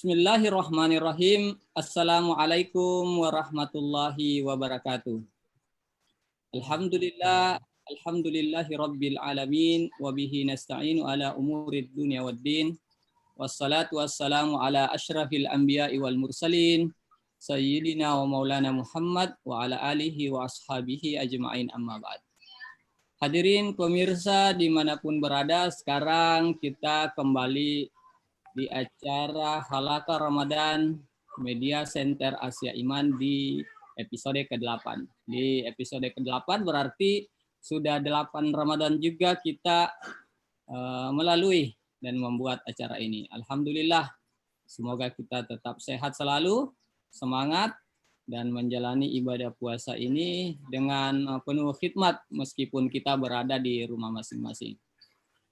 Bismillahirrahmanirrahim. Assalamualaikum warahmatullahi wabarakatuh. Alhamdulillah, alhamdulillahi rabbil alamin, wa bihi nasta'inu ala umurid dunya waddin. Wassalatu wassalamu ala asyrafil anbiya'i wal mursalin, sayyidina wa maulana Muhammad wa ala alihi wa ashabihi ajma'in, amma ba'd. Hadirin pemirsa dimanapun berada, sekarang kita kembali di acara Halaqah Ramadan Media Center Asia Iman di episode ke-8. Di episode ke-8 berarti sudah 8 Ramadan juga kita melalui dan membuat acara ini. Alhamdulillah, semoga kita tetap sehat selalu, semangat, dan menjalani ibadah puasa ini dengan penuh khidmat meskipun kita berada di rumah masing-masing.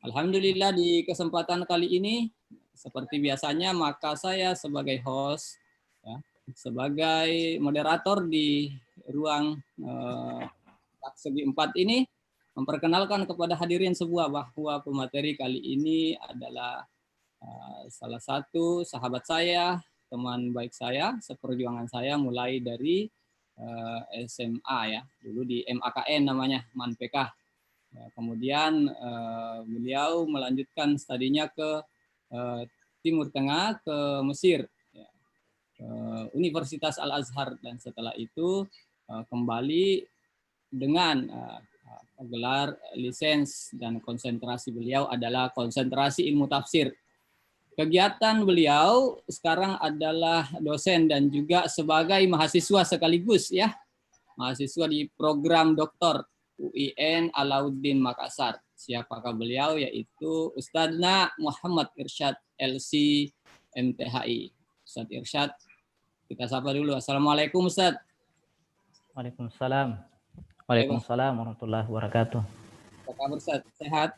Alhamdulillah, di kesempatan kali ini seperti biasanya, maka saya sebagai host, ya, sebagai moderator di ruang segi 4 ini, memperkenalkan kepada hadirin sebuah bahwa pemateri kali ini adalah salah satu sahabat saya, teman baik saya, seperjuangan saya mulai dari SMA ya, dulu di MAKN namanya, MANPK. Ya, kemudian beliau melanjutkan studinya ke Timur Tengah, ke Mesir, ya, ke Universitas Al-Azhar, dan setelah itu kembali dengan gelar lisens, dan konsentrasi beliau adalah konsentrasi ilmu tafsir. Kegiatan beliau sekarang adalah dosen dan juga sebagai mahasiswa sekaligus, ya, mahasiswa di program doktor UIN Alauddin Makassar. Siapakah beliau? Yaitu Ustadzna Muhammad Irsyad LC MTHI. Ustadz Irsyad, kita sapa dulu. Assalamualaikum Ustadz. Waalaikumsalam. Waalaikumsalam warahmatullahi wabarakatuh. Apa kabar Ustadz? Sehat?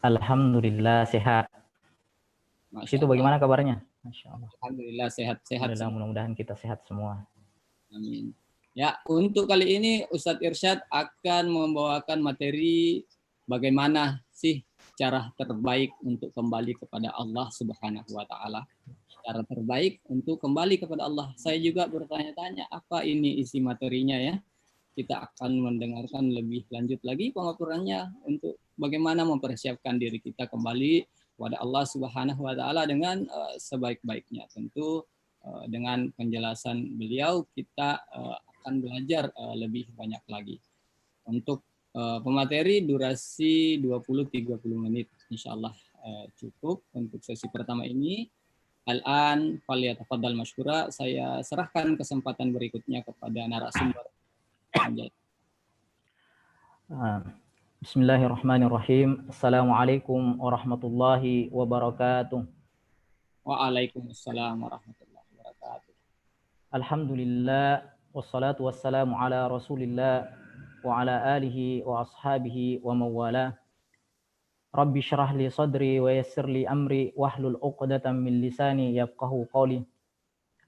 Alhamdulillah sehat. Itu bagaimana kabarnya? Masya Allah. Alhamdulillah sehat-sehat. Mudah-mudahan kita sehat semua. Amin. Ya, untuk kali ini Ustadz Irsyad akan membawakan materi bagaimana sih cara terbaik untuk kembali kepada Allah Subhanahu wa taala. Cara terbaik untuk kembali kepada Allah. Saya juga bertanya-tanya apa ini isi materinya, ya. Kita akan mendengarkan lebih lanjut lagi pemaparannya untuk bagaimana mempersiapkan diri kita kembali kepada Allah Subhanahu wa taala dengan sebaik-baiknya. Tentu dengan penjelasan beliau kita akan belajar lebih banyak lagi. Untuk pemateri durasi 20-30 menit insyaallah cukup untuk sesi pertama ini. Al-an falyatafaddal masykura. Saya serahkan kesempatan berikutnya kepada narasumber. Bismillahirrahmanirrahim. Assalamualaikum warahmatullahi wabarakatuh. Waalaikumsalam warahmatullahi wabarakatuh. Alhamdulillah, wassalatu wassalamu ala Rasulillah wa ala alihi wa ashabihi wa mawala. Rabbi syrah li sadri wa yassir li amri wahlul 'uqdatam min lisani yafqahu qawli.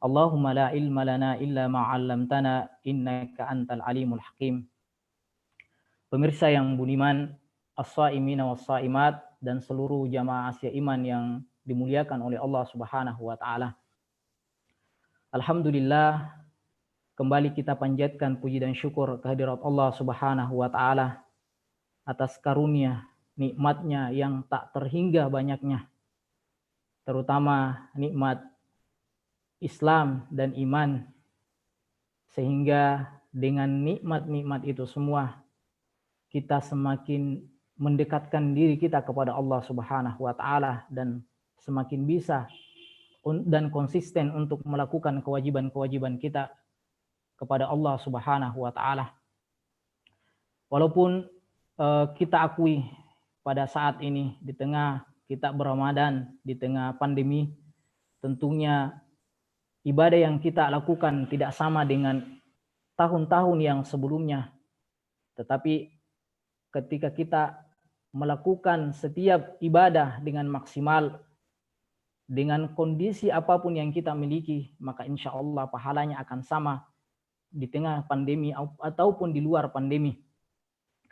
Allahumma la ilma lana illa ma 'allamtana innaka antal alimul hakim. Pemirsa yang budiman, as-saimina was-saimat, dan seluruh jamaah Asia Iman yang dimuliakan oleh Allah Subhanahu wa taala. Alhamdulillah, kembali kita panjatkan puji dan syukur kehadirat Allah Subhanahu wa taala atas karunia nikmatnya yang tak terhingga banyaknya, terutama nikmat Islam dan iman, sehingga dengan nikmat-nikmat itu semua kita semakin mendekatkan diri kita kepada Allah Subhanahu wa taala dan semakin bisa dan konsisten untuk melakukan kewajiban-kewajiban kita kepada Allah Subhanahu wa taala. Walaupun kita akui pada saat ini di tengah kita berRamadan, di tengah pandemi, tentunya ibadah yang kita lakukan tidak sama dengan tahun-tahun yang sebelumnya. Tetapi ketika kita melakukan setiap ibadah dengan maksimal, dengan kondisi apapun yang kita miliki, maka insya Allah pahalanya akan sama di tengah pandemi ataupun di luar pandemi.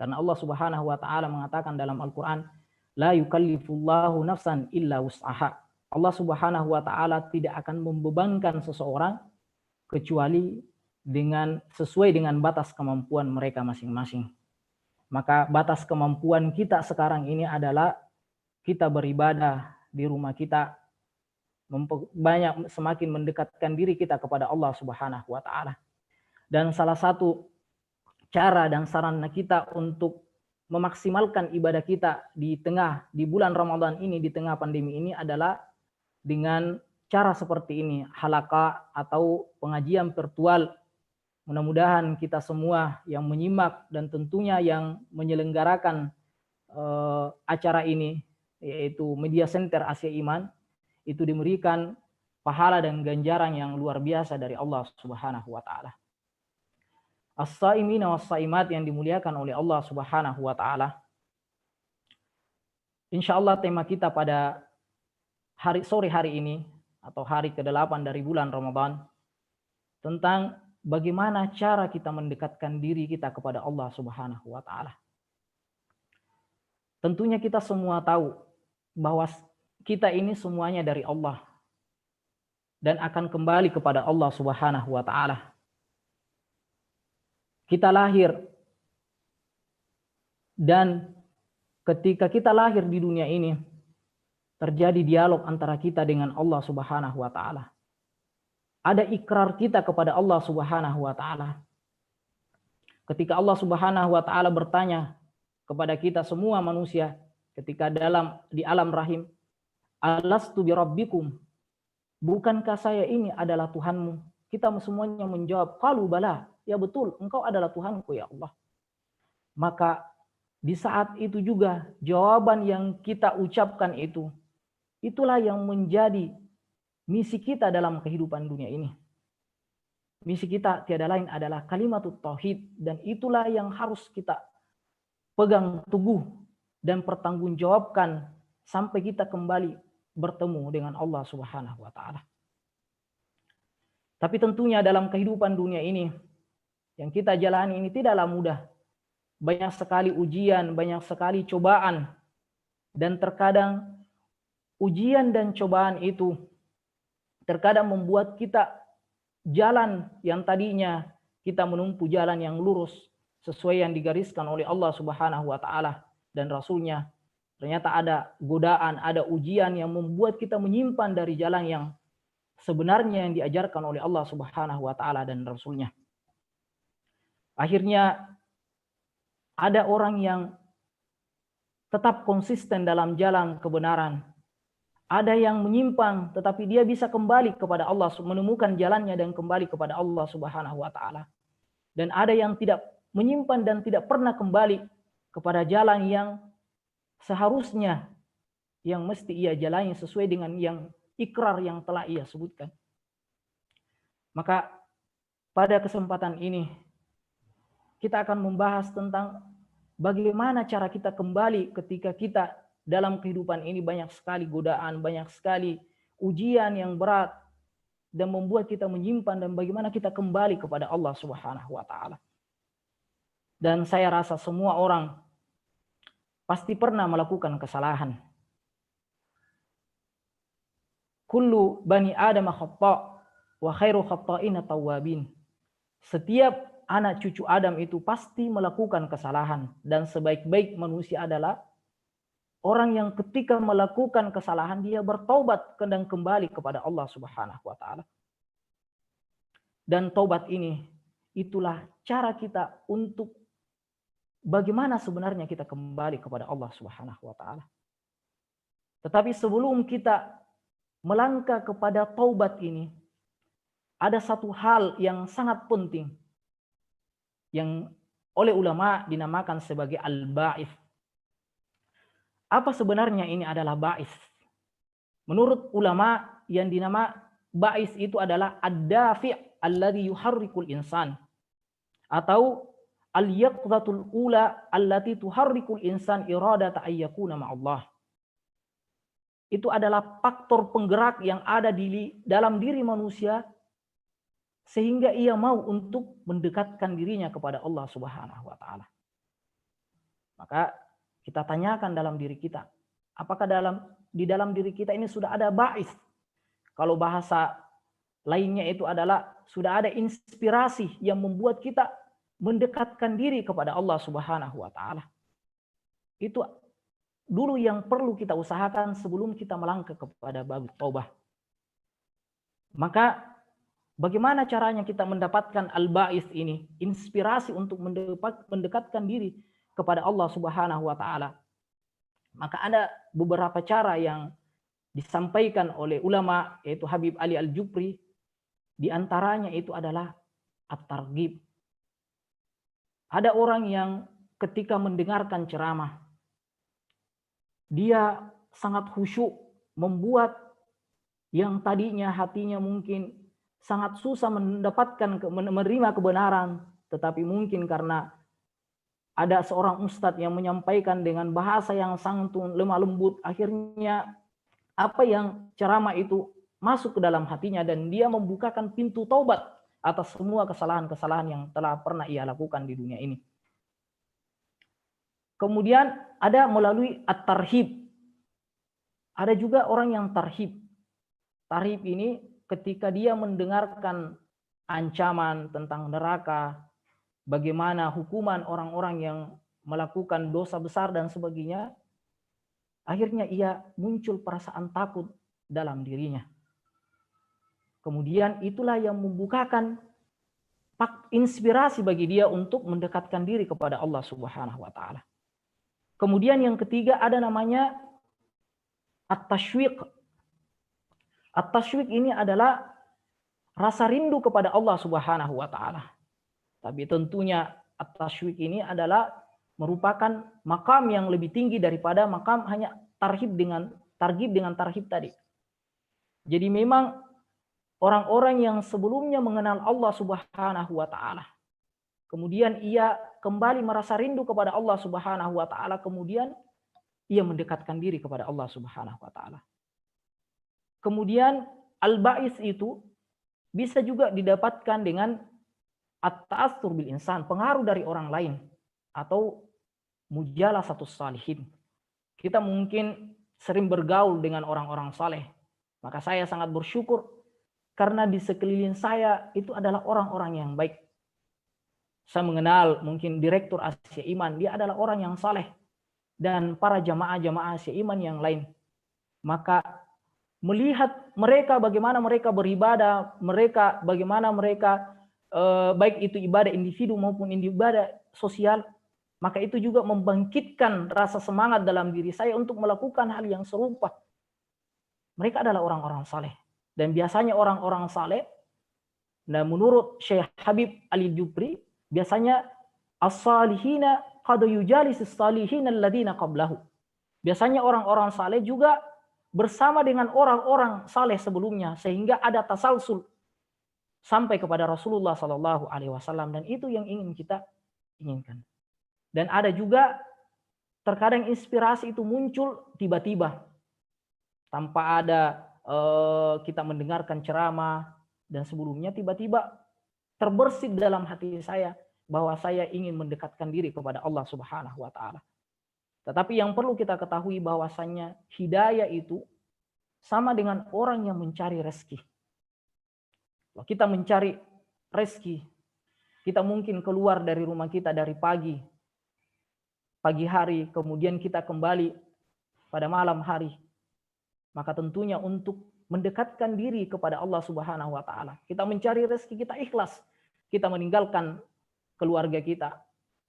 Karena Allah Subhanahu wa taala mengatakan dalam Al-Qur'an, la yukallifullahu nafsan illa wus'aha. Allah Subhanahu wa taala tidak akan membebankan seseorang kecuali sesuai dengan batas kemampuan mereka masing-masing. Maka batas kemampuan kita sekarang ini adalah kita beribadah di rumah kita, semakin mendekatkan diri kita kepada Allah Subhanahu wa taala. Dan salah satu cara dan sarana kita untuk memaksimalkan ibadah kita di bulan Ramadan ini, di tengah pandemi ini adalah dengan cara seperti ini, halaqah atau pengajian virtual. Mudah-mudahan kita semua yang menyimak dan tentunya yang menyelenggarakan acara ini, yaitu Media Center Asia Iman, itu diberikan pahala dan ganjaran yang luar biasa dari Allah Subhanahu wa taala. As-saimina was-saimat yang dimuliakan oleh Allah Subhanahu wa taala. Insyaallah tema kita pada sore hari ini atau hari ke-8 dari bulan Ramadan tentang bagaimana cara kita mendekatkan diri kita kepada Allah Subhanahu wa taala. Tentunya kita semua tahu bahwa kita ini semuanya dari Allah dan akan kembali kepada Allah Subhanahu wa taala. Kita lahir, dan ketika kita lahir di dunia ini terjadi dialog antara kita dengan Allah Subhanahu wa taala. Ada ikrar kita kepada Allah Subhanahu wa taala. Ketika Allah Subhanahu wa taala bertanya kepada kita semua manusia ketika di alam rahim, alastu birabbikum, bukankah saya ini adalah Tuhanmu? Kita semuanya menjawab, qalu bala, ya betul, engkau adalah Tuhanku ya Allah. Maka di saat itu juga jawaban yang kita ucapkan itulah yang menjadi misi kita dalam kehidupan dunia ini. Misi kita tiada lain adalah kalimatut tauhid, dan itulah yang harus kita pegang teguh dan pertanggungjawabkan sampai kita kembali bertemu dengan Allah Subhanahu wa taala. Tapi tentunya dalam kehidupan dunia ini yang kita jalani ini tidaklah mudah. Banyak sekali ujian, banyak sekali cobaan, dan terkadang ujian dan cobaan itu terkadang membuat kita jalan yang tadinya kita menempuh jalan yang lurus sesuai yang digariskan oleh Allah Subhanahu wa taala dan Rasulnya, ternyata ada godaan, ada ujian yang membuat kita menyimpan dari jalan yang sebenarnya yang diajarkan oleh Allah Subhanahu wa taala dan Rasulnya. Akhirnya ada orang yang tetap konsisten dalam jalan kebenaran. Ada yang menyimpang tetapi dia bisa kembali kepada Allah, menemukan jalannya dan kembali kepada Allah Subhanahu wa taala. Dan ada yang tidak menyimpan dan tidak pernah kembali kepada jalan yang seharusnya yang mesti ia jalani sesuai dengan yang ikrar yang telah ia sebutkan. Maka pada kesempatan ini kita akan membahas tentang bagaimana cara kita kembali ketika kita dalam kehidupan ini banyak sekali godaan, banyak sekali ujian yang berat dan membuat kita menyimpan, dan bagaimana kita kembali kepada Allah Subhanahu wa taala. Dan saya rasa semua orang pasti pernah melakukan kesalahan. Kullu bani Adam khata' wa khairu khata'ina tawwabin. Setiap anak cucu Adam itu pasti melakukan kesalahan, dan sebaik-baik manusia adalah orang yang ketika melakukan kesalahan dia bertaubat dan kembali kepada Allah Subhanahu wa taala. Dan taubat ini itulah cara kita untuk bagaimana sebenarnya kita kembali kepada Allah Subhanahu wa taala. Tetapi sebelum kita melangkah kepada taubat ini, ada satu hal yang sangat penting yang oleh ulama dinamakan sebagai al-ba'ith. Apa sebenarnya ini adalah ba'ith? Menurut ulama yang dinama ba'ith itu adalah ad-dafi' alladhi yuharrikul insan, atau al-yaqzatul ula allati tuharrikul insan iradata ayyakuna ma'allah. Itu adalah faktor penggerak yang ada dalam diri manusia sehingga ia mau untuk mendekatkan dirinya kepada Allah Subhanahu wa taala. Maka kita tanyakan dalam diri kita, apakah dalam di dalam diri kita ini sudah ada ba'is. Kalau bahasa lainnya itu adalah sudah ada inspirasi yang membuat kita mendekatkan diri kepada Allah Subhanahu wa taala. Itu dulu yang perlu kita usahakan sebelum kita melangkah kepada bab taubah. Maka bagaimana caranya kita mendapatkan al-ba'is ini, inspirasi untuk mendekatkan diri kepada Allah Subhanahu wa taala? Maka ada beberapa cara yang disampaikan oleh ulama, yaitu Habib Ali Al-Jupri. Di antaranya itu adalah at-targhib. Ada orang yang ketika mendengarkan ceramah, dia sangat khusyuk, membuat yang tadinya hatinya mungkin sangat susah menerima kebenaran, tetapi mungkin karena ada seorang ustadz yang menyampaikan dengan bahasa yang santun, lemah lembut, akhirnya apa yang ceramah itu masuk ke dalam hatinya dan dia membukakan pintu taubat atas semua kesalahan-kesalahan yang telah pernah ia lakukan di dunia ini. Kemudian ada melalui at-tarhib. Ada juga orang yang tarhib. Tarhib ini ketika dia mendengarkan ancaman tentang neraka, bagaimana hukuman orang-orang yang melakukan dosa besar dan sebagainya, akhirnya ia muncul perasaan takut dalam dirinya. Kemudian itulah yang membukakan inspirasi bagi dia untuk mendekatkan diri kepada Allah Subhanahu wa taala. Kemudian yang ketiga ada namanya at-tashwiq. At-tashwiq ini adalah rasa rindu kepada Allah Subhanahu wa taala. Tapi tentunya at-tashwiq ini adalah merupakan makam yang lebih tinggi daripada makam hanya targhib dengan tarhib tadi. Jadi memang orang-orang yang sebelumnya mengenal Allah Subhanahu wa taala, kemudian ia kembali merasa rindu kepada Allah Subhanahu wa taala, kemudian ia mendekatkan diri kepada Allah Subhanahu wa taala. Kemudian al-ba'is itu bisa juga didapatkan dengan at-ta'assur bil insan, pengaruh dari orang lain, atau mujalasatus salihin. Kita mungkin sering bergaul dengan orang-orang saleh. Maka saya sangat bersyukur karena di sekeliling saya itu adalah orang-orang yang baik. Saya mengenal mungkin Direktur Asia Iman, dia adalah orang yang saleh. Dan para jamaah-jamaah Asia Iman yang lain. Maka melihat mereka bagaimana mereka beribadah, bagaimana mereka baik itu ibadah individu maupun ibadah sosial, maka itu juga membangkitkan rasa semangat dalam diri saya untuk melakukan hal yang serupa. Mereka adalah orang-orang saleh. Dan biasanya orang-orang saleh, nah menurut Syekh Habib Ali Jupri, biasanya as-salihina qad yujalis as-salihin alladziina qablahu. Biasanya orang-orang saleh juga bersama dengan orang-orang saleh sebelumnya, sehingga ada tasalsul sampai kepada Rasulullah Sallallahu Alaihi Wasallam, dan itu yang ingin kita inginkan. Dan ada juga terkadang inspirasi itu muncul tiba-tiba tanpa ada kita mendengarkan ceramah, dan sebelumnya tiba-tiba terbersit dalam hati saya bahwa saya ingin mendekatkan diri kepada Allah Subhanahu wa taala. Tetapi yang perlu kita ketahui bahwasannya hidayah itu sama dengan orang yang mencari rezeki. Kalau kita mencari rezeki, kita mungkin keluar dari rumah kita dari pagi hari, kemudian kita kembali pada malam hari. Maka tentunya untuk mendekatkan diri kepada Allah Subhanahu wa taala, kita mencari rezeki, kita ikhlas. Kita meninggalkan keluarga kita.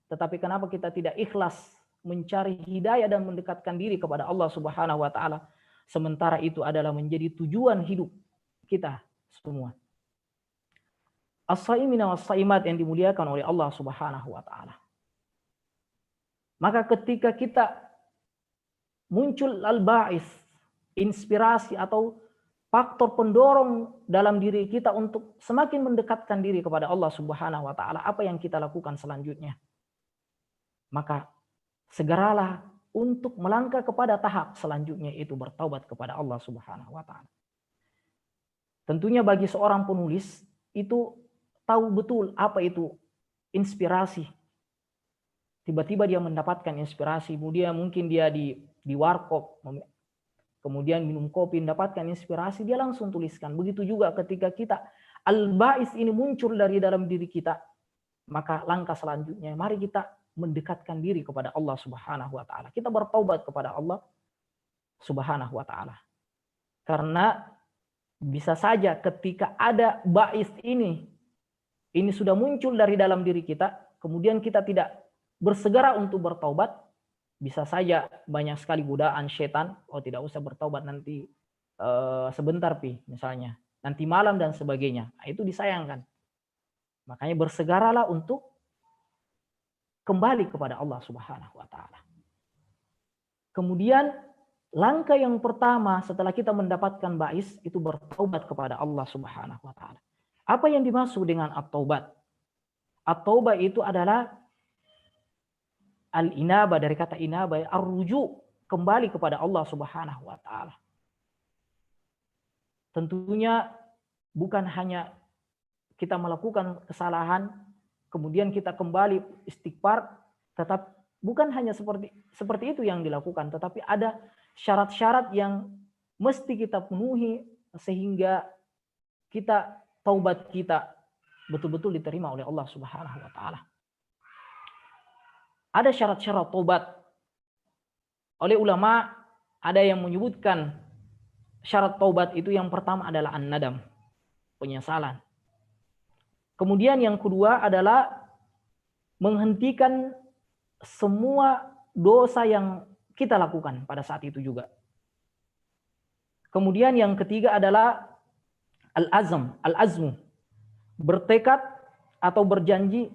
Tetapi kenapa kita tidak ikhlas mencari hidayah dan mendekatkan diri kepada Allah Subhanahu wa taala, sementara itu adalah menjadi tujuan hidup kita semua. As-saimina was-saimat yang dimuliakan oleh Allah Subhanahu wa taala. Maka ketika kita muncul al-ba'is, inspirasi atau faktor pendorong dalam diri kita untuk semakin mendekatkan diri kepada Allah Subhanahu wa taala, apa yang kita lakukan selanjutnya? Maka segeralah untuk melangkah kepada tahap selanjutnya, itu bertaubat kepada Allah Subhanahu wa taala. Tentunya bagi seorang penulis itu tahu betul apa itu inspirasi. Tiba-tiba dia mendapatkan inspirasi, kemudian mungkin dia di warkop kemudian minum kopi, mendapatkan inspirasi, dia langsung tuliskan. Begitu juga ketika kita al-ba'is ini muncul dari dalam diri kita, maka langkah selanjutnya mari kita mendekatkan diri kepada Allah Subhanahu wa taala. Kita bertaubat kepada Allah Subhanahu wa taala. Karena bisa saja ketika ada ba'is ini sudah muncul dari dalam diri kita, kemudian kita tidak bersegera untuk bertaubat, bisa saja banyak sekali godaan setan, oh tidak usah bertaubat nanti sebentar misalnya, nanti malam dan sebagainya. Nah, itu disayangkan. Makanya bersegeralah untuk kembali kepada Allah Subhanahu wa taala. Kemudian langkah yang pertama setelah kita mendapatkan ba'is itu bertaubat kepada Allah Subhanahu wa taala. Apa yang dimaksud dengan at-taubat? At-taubat itu adalah al-inabah, dari kata inabah, ar-ruju', kembali kepada Allah Subhanahu wa taala. Tentunya bukan hanya kita melakukan kesalahan kemudian kita kembali istighfar, tetap bukan hanya seperti itu yang dilakukan, tetapi ada syarat-syarat yang mesti kita penuhi sehingga kita taubat kita betul-betul diterima oleh Allah Subhanahu wa taala. Ada syarat-syarat taubat. Oleh ulama ada yang menyebutkan syarat taubat itu yang pertama adalah an-nadam, penyesalan. Kemudian yang kedua adalah menghentikan semua dosa yang kita lakukan pada saat itu juga. Kemudian yang ketiga adalah al-azmu, bertekad atau berjanji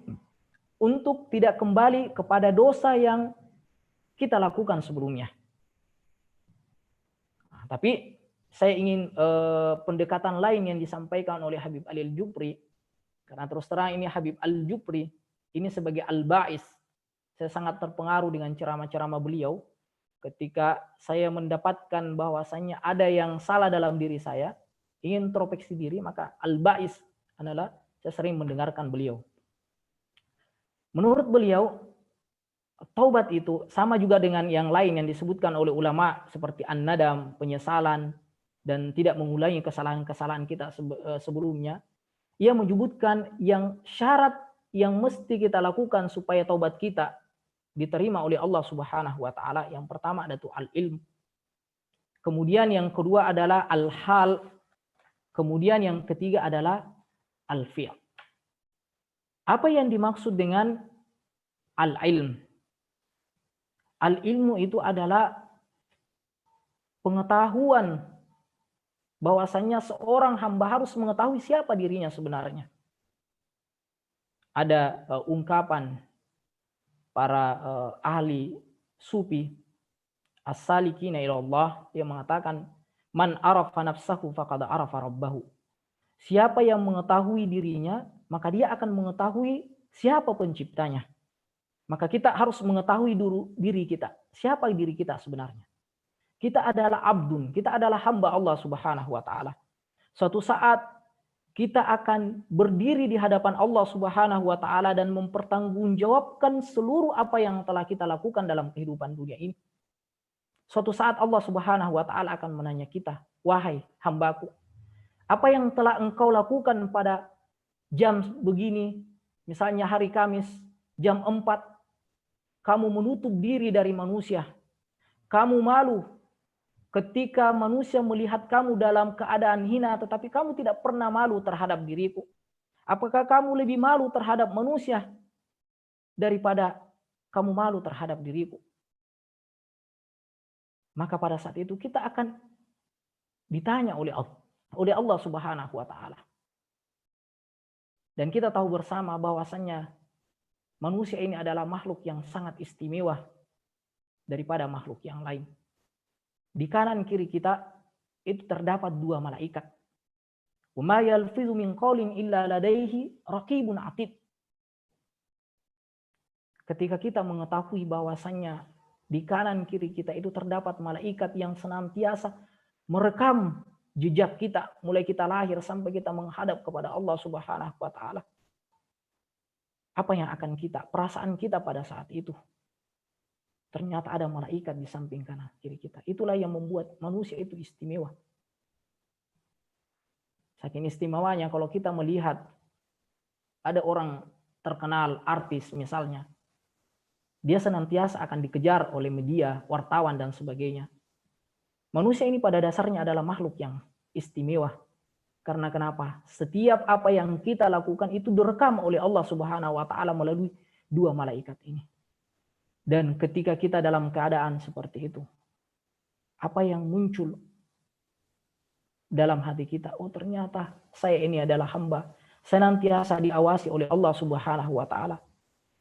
untuk tidak kembali kepada dosa yang kita lakukan sebelumnya. Nah, tapi saya ingin pendekatan lain yang disampaikan oleh Habib Ali Al-Jupri, karena terus terang ini Habib Al-Jupri ini sebagai al-ba'is, saya sangat terpengaruh dengan ceramah-ceramah beliau. Ketika saya mendapatkan bahwasannya ada yang salah dalam diri saya, ingin introspeksi diri, maka al-ba'is adalah saya sering mendengarkan beliau. Menurut beliau, taubat itu sama juga dengan yang lain yang disebutkan oleh ulama seperti an-nadam, penyesalan, dan tidak mengulangi kesalahan-kesalahan kita sebelumnya. Ia menyebutkan yang syarat yang mesti kita lakukan supaya taubat kita diterima oleh Allah Subhanahu wa taala. Yang pertama adalah al-ilm. Kemudian yang kedua adalah al-hal. Kemudian yang ketiga adalah al-fi'l. Apa yang dimaksud dengan al-ilm? Al-ilmu itu adalah pengetahuan bahwasanya seorang hamba harus mengetahui siapa dirinya sebenarnya. Ada ungkapan para ahli sufi as-salikina ila Allah yang mengatakan man arafa nafsahu faqad arafa rabbahu. Siapa yang mengetahui dirinya, maka dia akan mengetahui siapa penciptanya. Maka kita harus mengetahui dulu diri kita. Siapa diri kita sebenarnya? Kita adalah abdun, kita adalah hamba Allah Subhanahu wa taala. Suatu saat kita akan berdiri di hadapan Allah Subhanahu wa taala dan mempertanggungjawabkan seluruh apa yang telah kita lakukan dalam kehidupan dunia ini. Suatu saat Allah Subhanahu wa taala akan menanya kita, "Wahai hambaku, apa yang telah engkau lakukan pada jam begini, misalnya hari Kamis, jam 4, kamu menutup diri dari manusia. Kamu malu ketika manusia melihat kamu dalam keadaan hina, tetapi kamu tidak pernah malu terhadap diriku. Apakah kamu lebih malu terhadap manusia daripada kamu malu terhadap diriku?" Maka pada saat itu kita akan ditanya oleh Allah Subhanahu wa taala. Dan kita tahu bersama bahwasannya manusia ini adalah makhluk yang sangat istimewa daripada makhluk yang lain. Di kanan kiri kita itu terdapat 2 malaikat. Wa ma yalfizu min qaulin illa ladaihi raqibun atid. Ketika kita mengetahui bahwasannya di kanan kiri kita itu terdapat malaikat yang senantiasa merekam jejak kita mulai kita lahir sampai kita menghadap kepada Allah Subhanahu wa taala. Apa yang akan perasaan kita pada saat itu? ternyata ada malaikat di samping kanan kiri kita. Itulah yang membuat manusia itu istimewa. Saking istimewanya kalau kita melihat ada orang terkenal, artis misalnya, dia senantiasa akan dikejar oleh media, wartawan dan sebagainya. Manusia ini pada dasarnya adalah makhluk yang istimewa. Karena kenapa? Setiap apa yang kita lakukan itu direkam oleh Allah Subhanahu wa taala melalui dua malaikat ini. Dan ketika kita dalam keadaan seperti itu, apa yang muncul dalam hati kita? Oh, ternyata saya ini adalah hamba, senantiasa diawasi oleh Allah Subhanahu wa taala.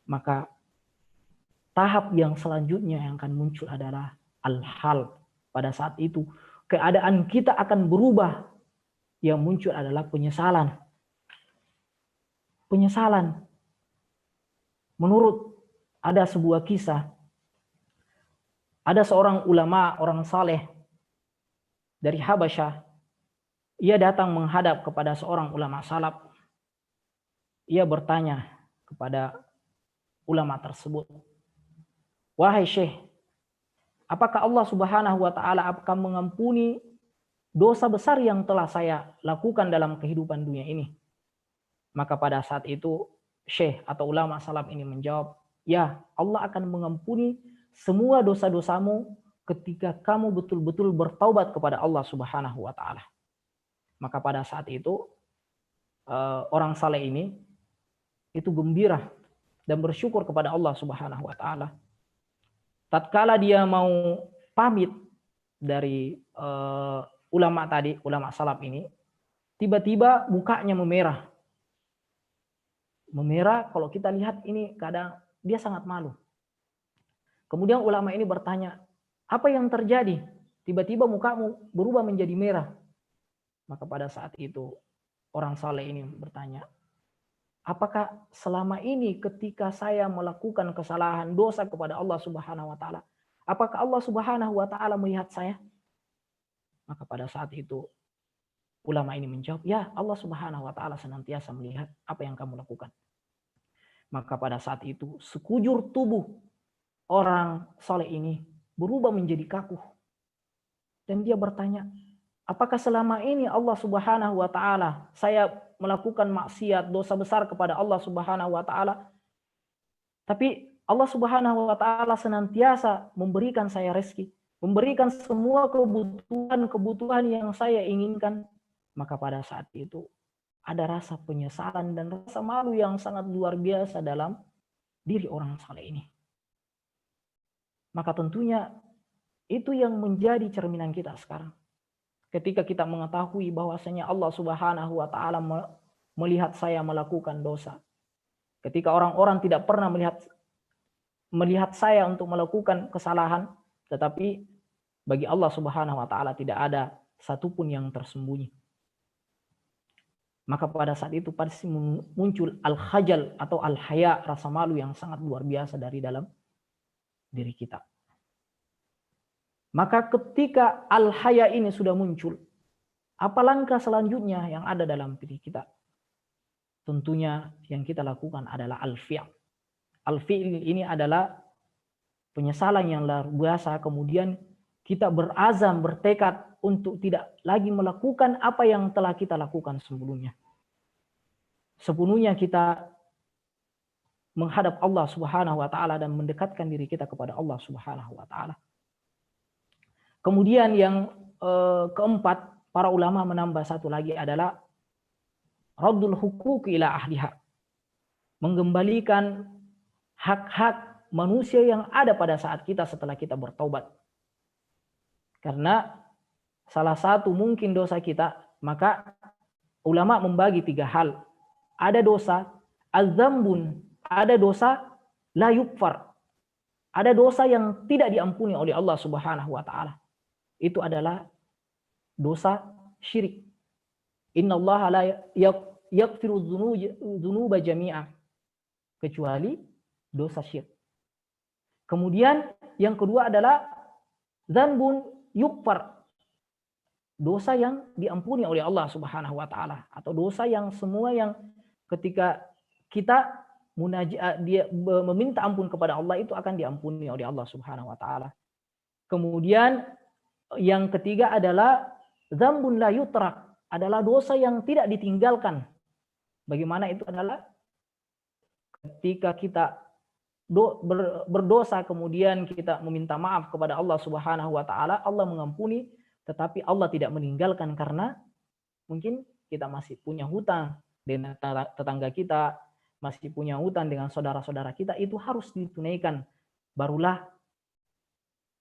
Maka tahap yang selanjutnya yang akan muncul adalah al-hal. Pada saat itu keadaan kita akan berubah. Yang muncul adalah penyesalan. Penyesalan. Menurut ada sebuah kisah, ada seorang ulama, orang saleh dari Habasyah. Ia datang menghadap kepada seorang ulama salaf. Ia bertanya kepada ulama tersebut, "Wahai Syekh, apakah Allah Subhanahu wa taala akan mengampuni dosa besar yang telah saya lakukan dalam kehidupan dunia ini?" Maka pada saat itu Syekh atau ulama salaf ini menjawab, "Ya, Allah akan mengampuni semua dosa-dosamu ketika kamu betul-betul bertaubat kepada Allah Subhanahu wa taala." Maka pada saat itu orang saleh ini itu gembira dan bersyukur kepada Allah Subhanahu wa taala. Tatkala dia mau pamit dari ulama tadi, ulama salaf ini, tiba-tiba mukanya memerah. Memerah, kalau kita lihat ini kadang dia sangat malu. Kemudian ulama ini bertanya, "Apa yang terjadi? Tiba-tiba mukamu berubah menjadi merah." Maka pada saat itu orang saleh ini bertanya, "Apakah selama ini ketika saya melakukan kesalahan dosa kepada Allah Subhanahu wa taala, apakah Allah Subhanahu wa taala melihat saya?" Maka pada saat itu ulama ini menjawab, "Ya, Allah Subhanahu wa taala senantiasa melihat apa yang kamu lakukan." Maka pada saat itu sekujur tubuh orang saleh ini berubah menjadi kaku. Dan dia bertanya, "Apakah selama ini Allah Subhanahu wa taala, saya melakukan maksiat, dosa besar kepada Allah Subhanahu wa taala, tapi Allah Subhanahu wa taala senantiasa memberikan saya rezeki, memberikan semua kebutuhan yang saya inginkan?" Maka pada saat itu ada rasa penyesalan dan rasa malu yang sangat luar biasa dalam diri orang saleh ini. Maka tentunya itu yang menjadi cerminan kita sekarang. Ketika kita mengetahui bahwasanya Allah Subhanahu wa taala melihat saya melakukan dosa. Ketika orang-orang tidak pernah melihat saya untuk melakukan kesalahan, tetapi bagi Allah Subhanahu wa taala tidak ada satupun yang tersembunyi. Maka pada saat itu pasti muncul al-khajal atau al-haya, rasa malu yang sangat luar biasa dari dalam diri kita. Maka ketika al-haya ini sudah muncul, apa langkah selanjutnya yang ada dalam diri kita? Tentunya yang kita lakukan adalah al-fi'l. Al-fi'l ini adalah penyesalan yang luar biasa, kemudian kita berazam, bertekad untuk tidak lagi melakukan apa yang telah kita lakukan sebelumnya. Sepenuhnya kita menghadap Allah Subhanahu wa taala dan mendekatkan diri kita kepada Allah Subhanahu wa taala. Kemudian yang keempat, para ulama menambah satu lagi adalah raddul huquq ila ahliha. Mengembalikan hak-hak manusia yang ada pada saat kita setelah kita bertaubat. Karena salah satu mungkin dosa kita, maka ulama membagi tiga hal. Ada dosa az-zambun, ada dosa la yukfar. Ada dosa yang tidak diampuni oleh Allah Subhanahu wa taala. Itu adalah dosa syirik. Innallaha la yaghfiru dzunuba jami'a, kecuali dosa syirik. Kemudian yang kedua adalah dzanbun yukfar, dosa yang diampuni oleh Allah Subhanahu wa taala, atau dosa yang semua yang ketika kita dia meminta ampun kepada Allah, itu akan diampuni oleh Allah Subhanahu wa taala. Kemudian yang ketiga adalah dzambun la yutrak, adalah dosa yang tidak ditinggalkan. Bagaimana itu adalah ketika kita berdosa kemudian kita meminta maaf kepada Allah Subhanahu wa taala, Allah mengampuni, tetapi Allah tidak meninggalkan karena mungkin kita masih punya hutang dengan tetangga kita, masih punya hutang dengan saudara-saudara kita, itu harus ditunaikan, barulah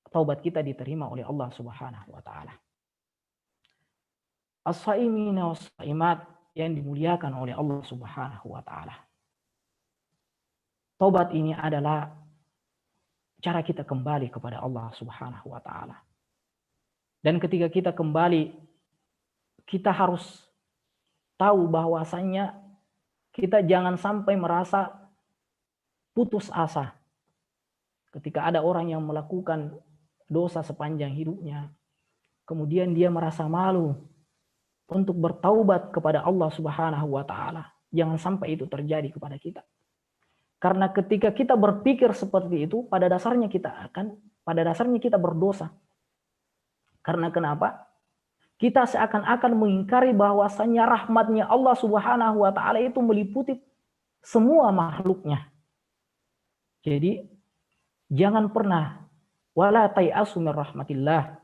taubat kita diterima oleh Allah Subhanahu wa taala. As-saimina was-saimat yang dimuliakan oleh Allah Subhanahu wa taala. Taubat ini adalah cara kita kembali kepada Allah Subhanahu wa taala. Dan ketika kita kembali, kita harus tahu bahwasannya kita jangan sampai merasa putus asa. Ketika ada orang yang melakukan dosa sepanjang hidupnya, kemudian dia merasa malu untuk bertaubat kepada Allah Subhanahu wa taala. Jangan sampai itu terjadi kepada kita. Karena ketika kita berpikir seperti itu, pada dasarnya kita berdosa. Karena kenapa? Kita seakan-akan mengingkari bahwasannya rahmatnya Allah Subhanahu wa taala itu meliputi semua makhluknya. Jadi jangan pernah wala tayasu min rahmatillah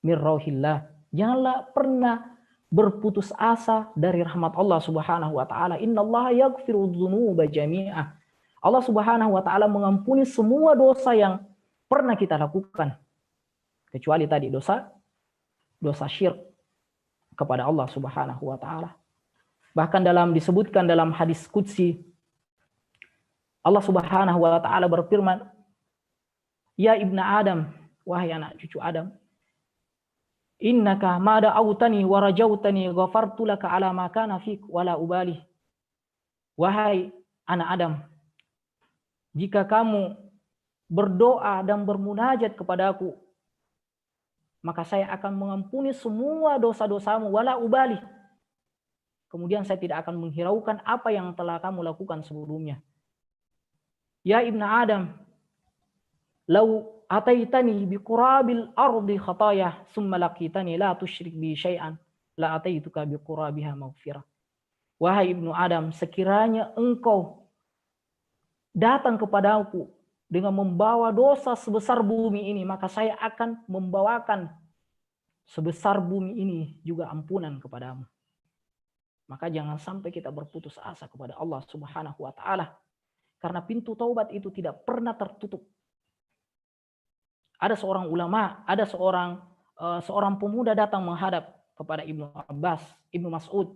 min rauhillah. Janganlah pernah berputus asa dari rahmat Allah Subhanahu wa taala. Innallaha yaghfiru dzunuba jami'ah. Allah Subhanahu wa taala mengampuni semua dosa yang pernah kita lakukan. Kecuali tadi dosa syirik kepada Allah Subhanahu wa taala. Bahkan disebutkan dalam hadis qudsi, Allah Subhanahu wa taala berfirman, "Ya ibna Adam, wahai anak cucu Adam, innaka ma da'awtani wa rajautani ghafartu laka ala ma kana fik wala ubali." Wahai anak Adam, jika kamu berdoa dan bermunajat kepadaku, maka saya akan mengampuni semua dosa-dosamu wala ubali. Kemudian saya tidak akan menghiraukan apa yang telah kamu lakukan sebelumnya. Ya ibna Adam, lau ataitani biqurabil ardi khataya summa laqitani la tusyrik bi syai'an la ataituka biqurabiha maghfirah. Wahai ibnu Adam, sekiranya engkau datang kepadaku dengan membawa dosa sebesar bumi ini, maka saya akan membawakan sebesar bumi ini juga ampunan kepadamu. Maka jangan sampai kita berputus asa kepada Allah Subhanahu wa taala, karena pintu taubat itu tidak pernah tertutup. Ada seorang ulama, ada seorang pemuda datang menghadap kepada Ibnu Mas'ud.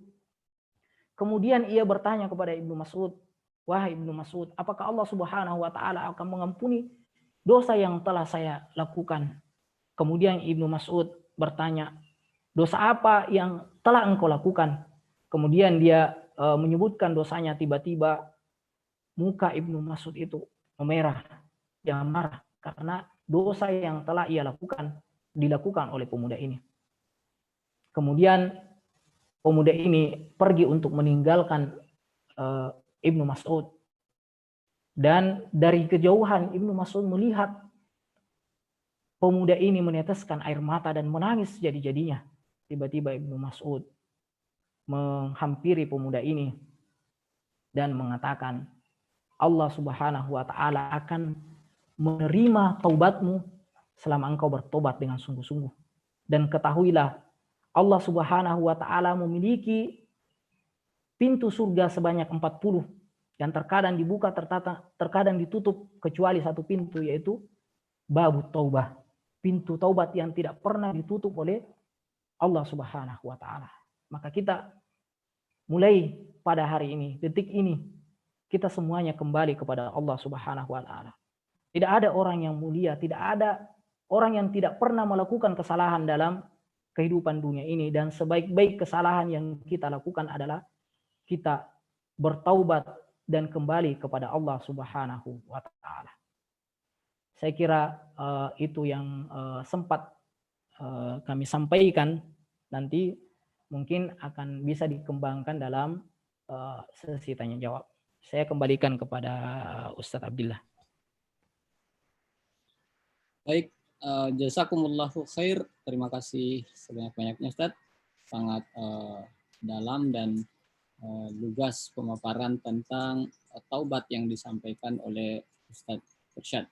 Kemudian ia bertanya kepada Ibnu Mas'ud, "Wahai Ibnu Mas'ud, apakah Allah Subhanahu wa taala akan mengampuni dosa yang telah saya lakukan?" Kemudian Ibnu Mas'ud bertanya, "Dosa apa yang telah engkau lakukan?" Kemudian dia menyebutkan dosanya. Tiba-tiba muka Ibnu Mas'ud itu memerah. Dia marah karena dosa yang telah ia dilakukan oleh pemuda ini. Kemudian pemuda ini pergi untuk meninggalkan Ibnu Mas'ud. Dan dari kejauhan Ibnu Mas'ud melihat pemuda ini meneteskan air mata dan menangis jadi-jadinya. Tiba-tiba Ibnu Mas'ud menghampiri pemuda ini dan mengatakan, Allah Subhanahu wa taala akan menerima taubatmu selama engkau bertobat dengan sungguh-sungguh. Dan ketahuilah, Allah Subhanahu wa taala memiliki pintu surga sebanyak 40 yang terkadang dibuka, terkadang ditutup, kecuali satu pintu, yaitu babut taubah, pintu taubat yang tidak pernah ditutup oleh Allah Subhanahu wa taala. Maka kita mulai pada hari ini, detik ini, kita semuanya kembali kepada Allah Subhanahu wa taala. Tidak ada orang yang mulia, tidak ada orang yang tidak pernah melakukan kesalahan dalam kehidupan dunia ini, dan sebaik-baik kesalahan yang kita lakukan adalah kita bertaubat dan kembali kepada Allah Subhanahu wa taala. Saya kira itu yang sempat kami sampaikan. Nanti mungkin akan bisa dikembangkan dalam sesi tanya jawab. Saya kembalikan kepada Ustadz Abdillah. Baik, jazakumullahu khair. Terima kasih sebanyak-banyaknya Ustaz. Sangat dalam dan lugas pemaparan tentang taubat yang disampaikan oleh Ustadz Irsyad.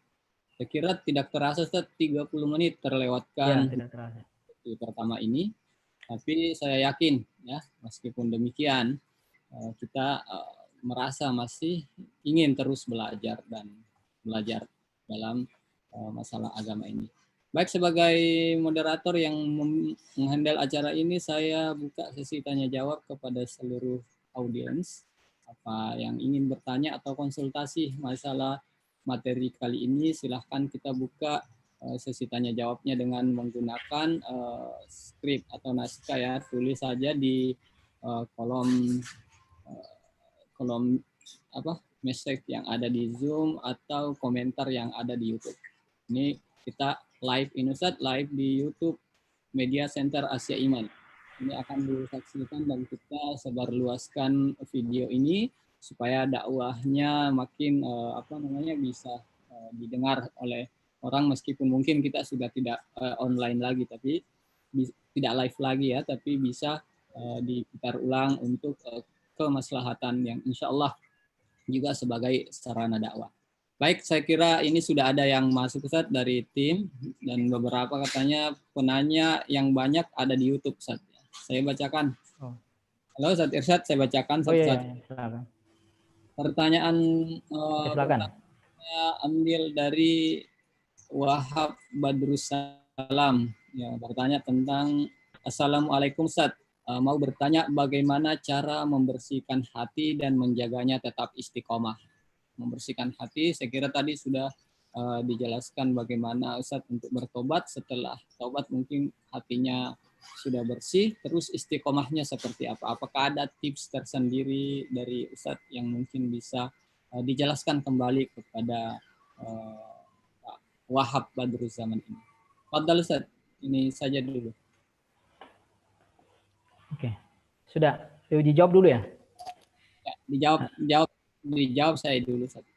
Saya kira tidak terasa Ustaz 30 menit terlewatkan Ya, tidak terasa. Di pertama ini. Tapi saya yakin ya, meskipun demikian kita merasa masih ingin terus belajar dan belajar dalam masalah agama ini. Baik, sebagai moderator yang menghandle acara ini, saya buka sesi tanya jawab kepada seluruh audiens. Apa yang ingin bertanya atau konsultasi masalah materi kali ini, silahkan kita buka sesi tanya jawabnya dengan menggunakan skrip atau naskah ya. Tulis saja di kolom message yang ada di Zoom atau komentar yang ada di YouTube. Ini kita live ini Ustaz, live di YouTube Media Center Asia Iman. Ini akan disaksikan dan kita sebarluaskan video ini supaya dakwahnya makin bisa didengar oleh orang, meskipun mungkin kita sudah tidak online lagi, tapi tidak live lagi ya, tapi bisa diputar ulang untuk kemaslahatan yang insya Allah juga sebagai sarana dakwah. Baik, saya kira ini sudah ada yang masuk Ustaz dari tim, dan beberapa katanya penanya yang banyak ada di YouTube Ustaz. Saya bacakan. Halo Ustaz Irsyad, saya bacakan satu-satu. Silakan. Pertanyaan silakan. Saya ambil dari Wahab Badrussalam. Ya, bertanya tentang Assalamualaikum Ustaz. Mau bertanya bagaimana cara membersihkan hati dan menjaganya tetap istiqomah. Membersihkan hati, saya kira tadi sudah dijelaskan bagaimana Ustaz untuk bertobat. Setelah tobat mungkin hatinya sudah bersih, terus istiqomahnya seperti apa? Apakah ada tips tersendiri dari Ustaz yang mungkin bisa dijelaskan kembali kepada Wahab Badruzzaman ini? Fadhal Ustaz, ini saja dulu. Oke, sudah dijawab dulu ya? Ya, dijawab saya dulu Ustaz.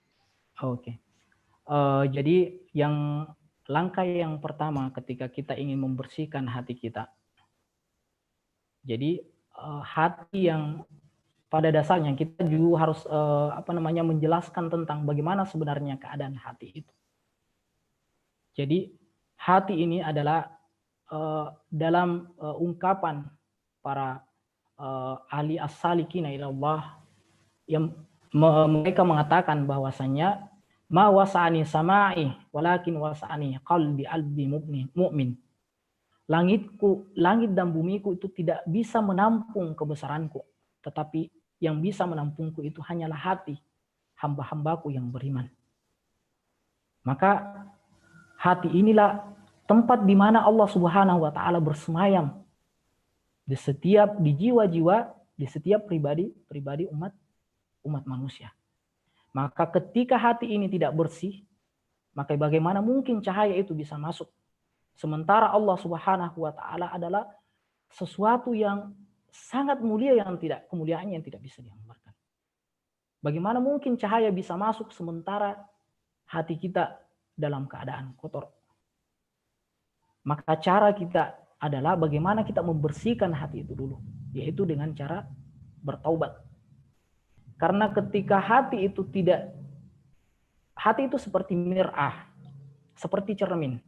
Oke. Jadi langkah yang pertama ketika kita ingin membersihkan hati kita. Jadi hati yang pada dasarnya kita juga harus menjelaskan tentang bagaimana sebenarnya keadaan hati itu. Jadi hati ini adalah dalam ungkapan para ahli as-salikina ilallah yang mereka mengatakan bahwasanya ma wasa'ani sama'i walakin wasa'ani qalbi albi mu'min. Langit dan bumiku itu tidak bisa menampung kebesaranku, tetapi yang bisa menampungku itu hanyalah hati hamba-hambaku yang beriman. Maka hati inilah tempat di mana Allah Subhanahu wa taala bersemayam di jiwa-jiwa, di setiap pribadi umat manusia. Maka ketika hati ini tidak bersih, maka bagaimana mungkin cahaya itu bisa masuk? Sementara Allah Subhanahu wa taala adalah sesuatu yang sangat mulia, yang tidak kemuliaannya yang tidak bisa digambarkan. Bagaimana mungkin cahaya bisa masuk sementara hati kita dalam keadaan kotor? Maka cara kita adalah bagaimana kita membersihkan hati itu dulu, yaitu dengan cara bertaubat. Karena ketika hati itu seperti mir'ah, seperti cermin,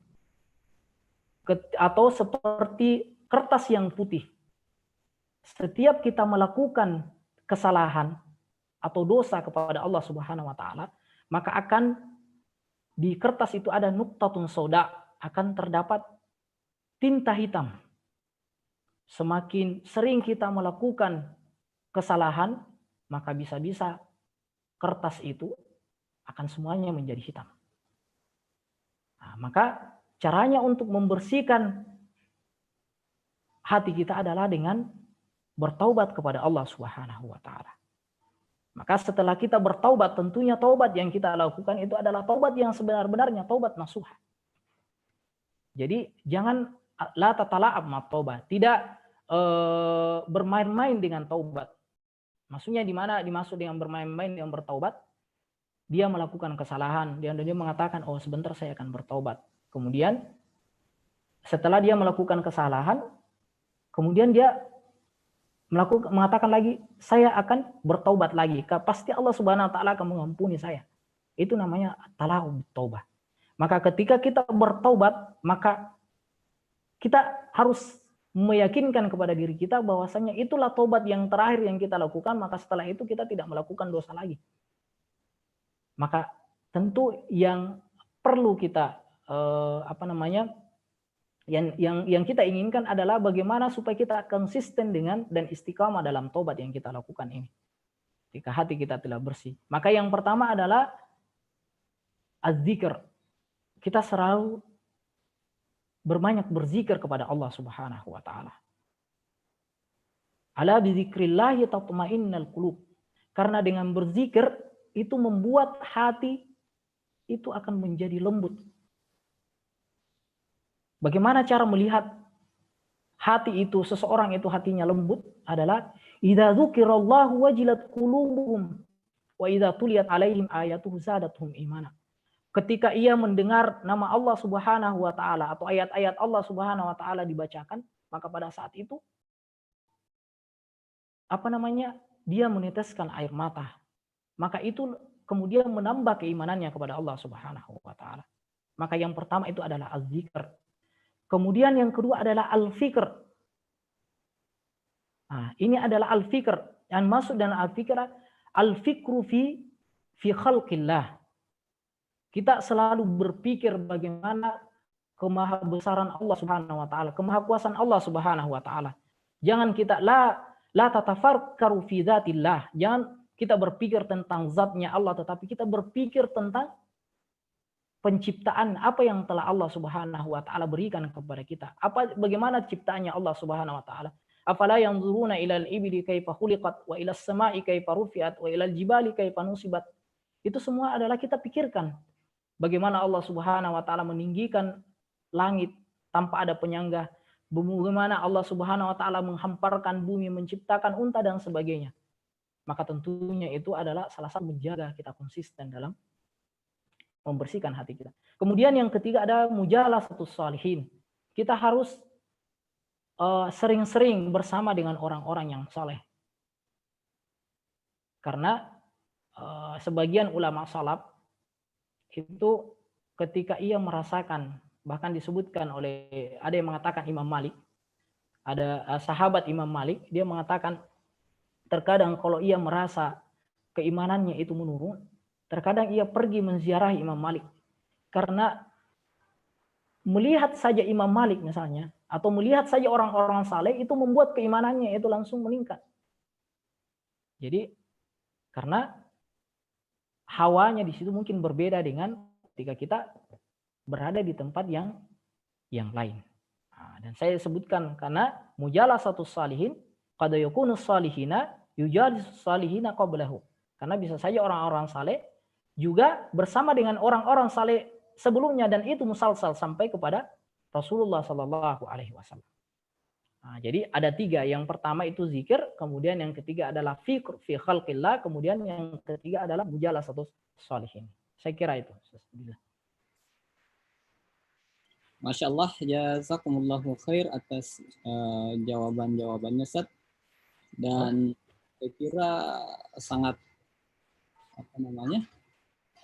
atau seperti kertas yang putih. Setiap kita melakukan kesalahan atau dosa kepada Allah Subhanahu wa taala, maka akan di kertas itu ada nuqtatun sauda, akan terdapat tinta hitam. Semakin sering kita melakukan kesalahan, maka bisa-bisa kertas itu akan semuanya menjadi hitam. Nah, maka caranya untuk membersihkan hati kita adalah dengan bertaubat kepada Allah Subhanahu wa taala. Maka setelah kita bertaubat, tentunya taubat yang kita lakukan itu adalah taubat yang sebenar-benarnya, taubat nasuha. Jadi jangan la tatala'ab ma taubat, tidak bermain-main dengan taubat. Maksudnya di mana dimaksud dengan bermain-main, dengan bertaubat? Dia melakukan kesalahan, dia mengatakan, oh sebentar saya akan bertaubat. Kemudian setelah dia melakukan kesalahan, kemudian dia mengatakan lagi, saya akan bertaubat lagi. Pasti Allah Subhanahu wa taala akan mengampuni saya. Itu namanya talaqut taubah. Maka ketika kita bertaubat, maka kita harus meyakinkan kepada diri kita bahwasanya itulah taubat yang terakhir yang kita lakukan, maka setelah itu kita tidak melakukan dosa lagi. Maka tentu yang perlu kita yang kita inginkan adalah bagaimana supaya kita konsisten dengan dan istiqamah dalam taubat yang kita lakukan ini. Jika hati kita telah bersih, maka yang pertama adalah az-zikr. Kita selalu berbanyak berzikir kepada Allah Subhanahu wa taala. Ala bi dzikrillah tatma'innal qulub. Karena dengan berzikir itu membuat hati itu akan menjadi lembut. Bagaimana cara melihat hati itu, seseorang itu hatinya lembut adalah idza dzukirallahu wajilat qulubuhum wa idza tuliyat alaihim ayatuhu zadatuhum imana. Ketika ia mendengar nama Allah Subhanahu wa taala atau ayat-ayat Allah Subhanahu wa taala dibacakan, maka pada saat itu dia meneteskan air mata. Maka itu kemudian menambah keimanannya kepada Allah Subhanahu wa taala. Maka yang pertama itu adalah az-zikr. Kemudian yang kedua adalah al-fikr. Nah, ini adalah al-fikr. Yang maksud dengan al-fikr, al-fikru fi khalqillah. Kita selalu berpikir bagaimana kemahabesaran Allah Subhanahu wa taala, kemahakuasaan Allah Subhanahu wa taala. Jangan kita la tatafakkaru fi dzatillah. Jangan kita berpikir tentang zatnya Allah, tetapi kita berpikir tentang penciptaan apa yang telah Allah Subhanahu wa taala berikan kepada kita. Bagaimana ciptaannya Allah Subhanahu wa taala? Afala yanzuruna ilal ibli kaifa khuliqat wa ilas sama'i kaifa rufi'at wa ilal jibali kaifa nusibat. Itu semua adalah kita pikirkan. Bagaimana Allah Subhanahu wa taala meninggikan langit tanpa ada penyangga. Bagaimana Allah Subhanahu wa taala menghamparkan bumi, menciptakan unta dan sebagainya. Maka tentunya itu adalah salah satu menjaga kita konsisten dalam membersihkan hati kita. Kemudian yang ketiga ada mujalasatus shalihin. Kita harus sering-sering bersama dengan orang-orang yang saleh. Karena sebagian ulama salaf itu ketika ia merasakan, bahkan disebutkan oleh, ada yang mengatakan Imam Malik, ada sahabat Imam Malik, dia mengatakan terkadang kalau ia merasa keimanannya itu menurun, terkadang ia pergi menziarahi Imam Malik. Karena melihat saja Imam Malik misalnya, atau melihat saja orang-orang saleh itu membuat keimanannya itu langsung meningkat. Jadi karena hawanya di situ mungkin berbeda dengan ketika kita berada di tempat yang lain. Nah, dan saya sebutkan karena mujalasatus salihin qad yakunu salihina yujalisus salihina qablahu. Karena bisa saja orang-orang saleh juga bersama dengan orang-orang saleh sebelumnya dan itu musalsal sampai kepada Rasulullah Sallallahu Alaihi Wasallam. Nah, jadi ada tiga. Yang pertama itu zikir, kemudian yang ketiga adalah fikr fi khalqillah, kemudian yang ketiga adalah mujalasatus shalihin. Saya kira itu. Masya Allah, jazakumullahu khair atas jawaban-jawabannya, Ustaz. Dan saya kira sangat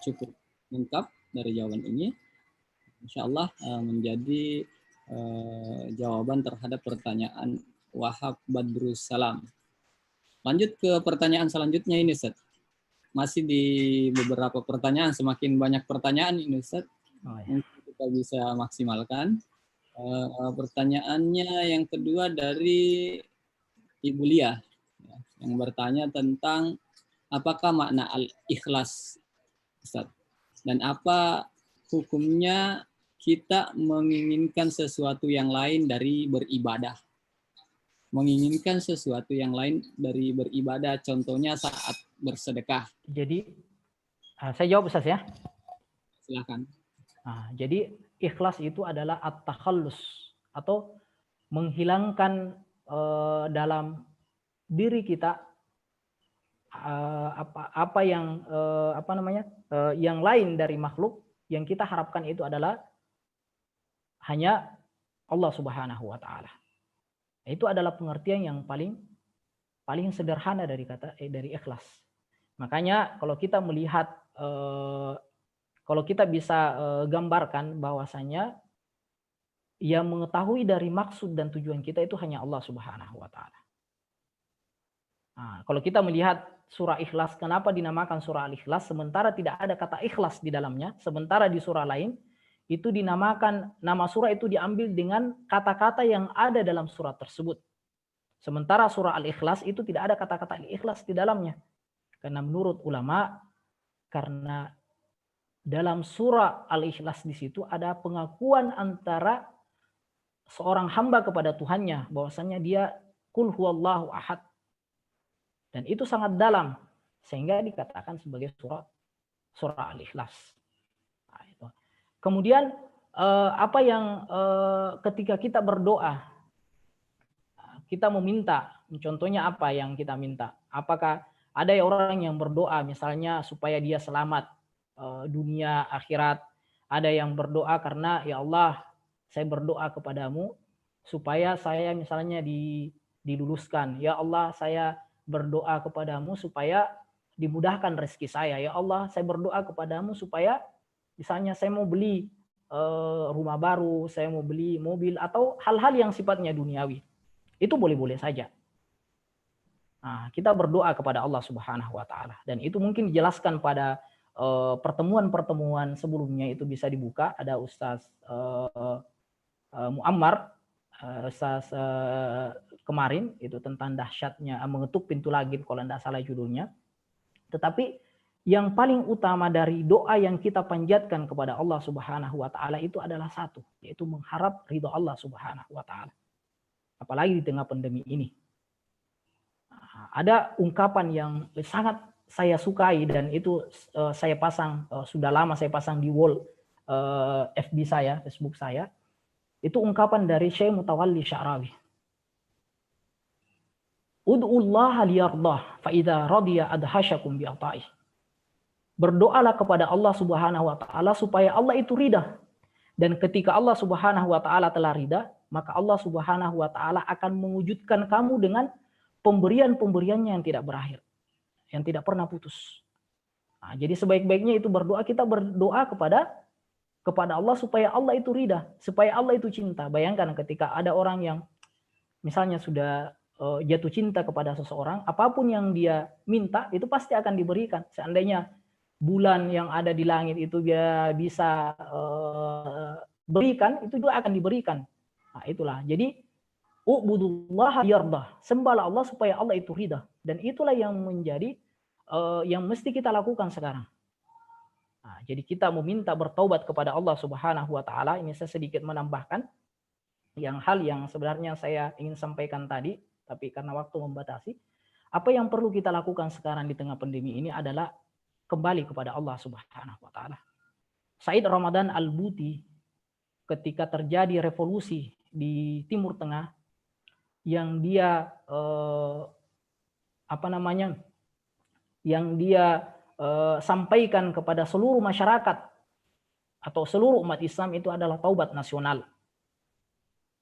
cukup lengkap dari jawaban ini. Insya Allah menjadi jawaban terhadap pertanyaan Wahab Badrus Salam. Lanjut ke pertanyaan selanjutnya ini, Ustaz. Masih di beberapa pertanyaan, semakin banyak pertanyaan ini, Ustaz. Mungkin kita bisa maksimalkan. Pertanyaannya yang kedua dari Ibu Lia, yang bertanya tentang apakah makna al-ikhlas, Ustaz? Dan apa hukumnya kita menginginkan sesuatu yang lain dari beribadah? Menginginkan sesuatu yang lain dari beribadah, contohnya saat bersedekah. Jadi, saya jawab Ustaz ya. Silakan. Jadi ikhlas itu adalah at-takhallus atau menghilangkan dalam diri kita apa yang yang lain dari makhluk, yang kita harapkan itu adalah hanya Allah Subhanahu wa taala. Itu adalah pengertian yang paling sederhana dari kata dari ikhlas. Makanya kalau kita melihat kalau kita bisa gambarkan bahwasanya yang mengetahui dari maksud dan tujuan kita itu hanya Allah Subhanahu wa taala. Nah, kalau kita melihat surah Ikhlas, kenapa dinamakan surah Al-Ikhlas sementara tidak ada kata ikhlas di dalamnya, sementara di surah lain itu dinamakan, nama surah itu diambil dengan kata-kata yang ada dalam surah tersebut. Sementara surah Al-Ikhlas itu tidak ada kata-kata ikhlas di dalamnya. Karena menurut ulama, karena dalam surah Al-Ikhlas di situ ada pengakuan antara seorang hamba kepada Tuhannya, bahwasanya dia qul huwallahu ahad. Dan itu sangat dalam sehingga dikatakan sebagai surah Al-Ikhlas. Nah, itu. Kemudian apa yang ketika kita berdoa, kita meminta, contohnya apa yang kita minta? Apakah ada orang yang berdoa misalnya supaya dia selamat dunia akhirat, ada yang berdoa karena ya Allah, saya berdoa kepadamu supaya saya misalnya diluluskan. Ya Allah, saya berdoa kepadamu supaya dimudahkan rezeki saya. Ya Allah, saya berdoa kepadamu supaya misalnya saya mau beli rumah baru, saya mau beli mobil, atau hal-hal yang sifatnya duniawi. Itu boleh-boleh saja. Nah, kita berdoa kepada Allah Subhanahu wa taala, dan itu mungkin dijelaskan pada pertemuan-pertemuan sebelumnya, itu bisa dibuka, ada Ustaz Muammar Ustaz kemarin itu tentang dahsyatnya mengetuk pintu langit kalau tidak salah judulnya. Tetapi yang paling utama dari doa yang kita panjatkan kepada Allah Subhanahu wa taala itu adalah satu, yaitu mengharap ridho Allah Subhanahu wa taala. Apalagi di tengah pandemi ini. Ada ungkapan yang sangat saya sukai dan itu saya pasang, sudah lama saya pasang di wall FB saya, Facebook saya. Itu ungkapan dari Syekh Mutawalli Sya'rawi. Ud'ullaha liyardah fa idza radiya adhasyakum bi ata'ih. Berdoalah kepada Allah Subhanahu wa taala supaya Allah itu ridha. Dan ketika Allah Subhanahu wa taala telah ridha, maka Allah Subhanahu wa taala akan mewujudkan kamu dengan pemberian-pemberiannya yang tidak berakhir, yang tidak pernah putus. Nah, jadi sebaik-baiknya itu berdoa, kita berdoa kepada Allah supaya Allah itu ridha, supaya Allah itu cinta. Bayangkan ketika ada orang yang misalnya sudah jatuh cinta kepada seseorang, apapun yang dia minta itu pasti akan diberikan. Seandainya bulan yang ada di langit itu dia bisa berikan, itu juga akan diberikan. Nah, itulah. Jadi u'budullaha yardah. Sembahlah Allah supaya Allah itu ridha. Dan itulah yang menjadi yang mesti kita lakukan sekarang. Nah, jadi kita meminta bertaubat kepada Allah Subhanahu wa taala. Ini saya sedikit menambahkan hal yang sebenarnya saya ingin sampaikan tadi, tapi karena waktu membatasi. Apa yang perlu kita lakukan sekarang di tengah pandemi ini adalah kembali kepada Allah Subhanahu wa taala. Said Ramadan Al-Buti ketika terjadi revolusi di Timur Tengah yang dia sampaikan kepada seluruh masyarakat atau seluruh umat Islam itu adalah taubat nasional.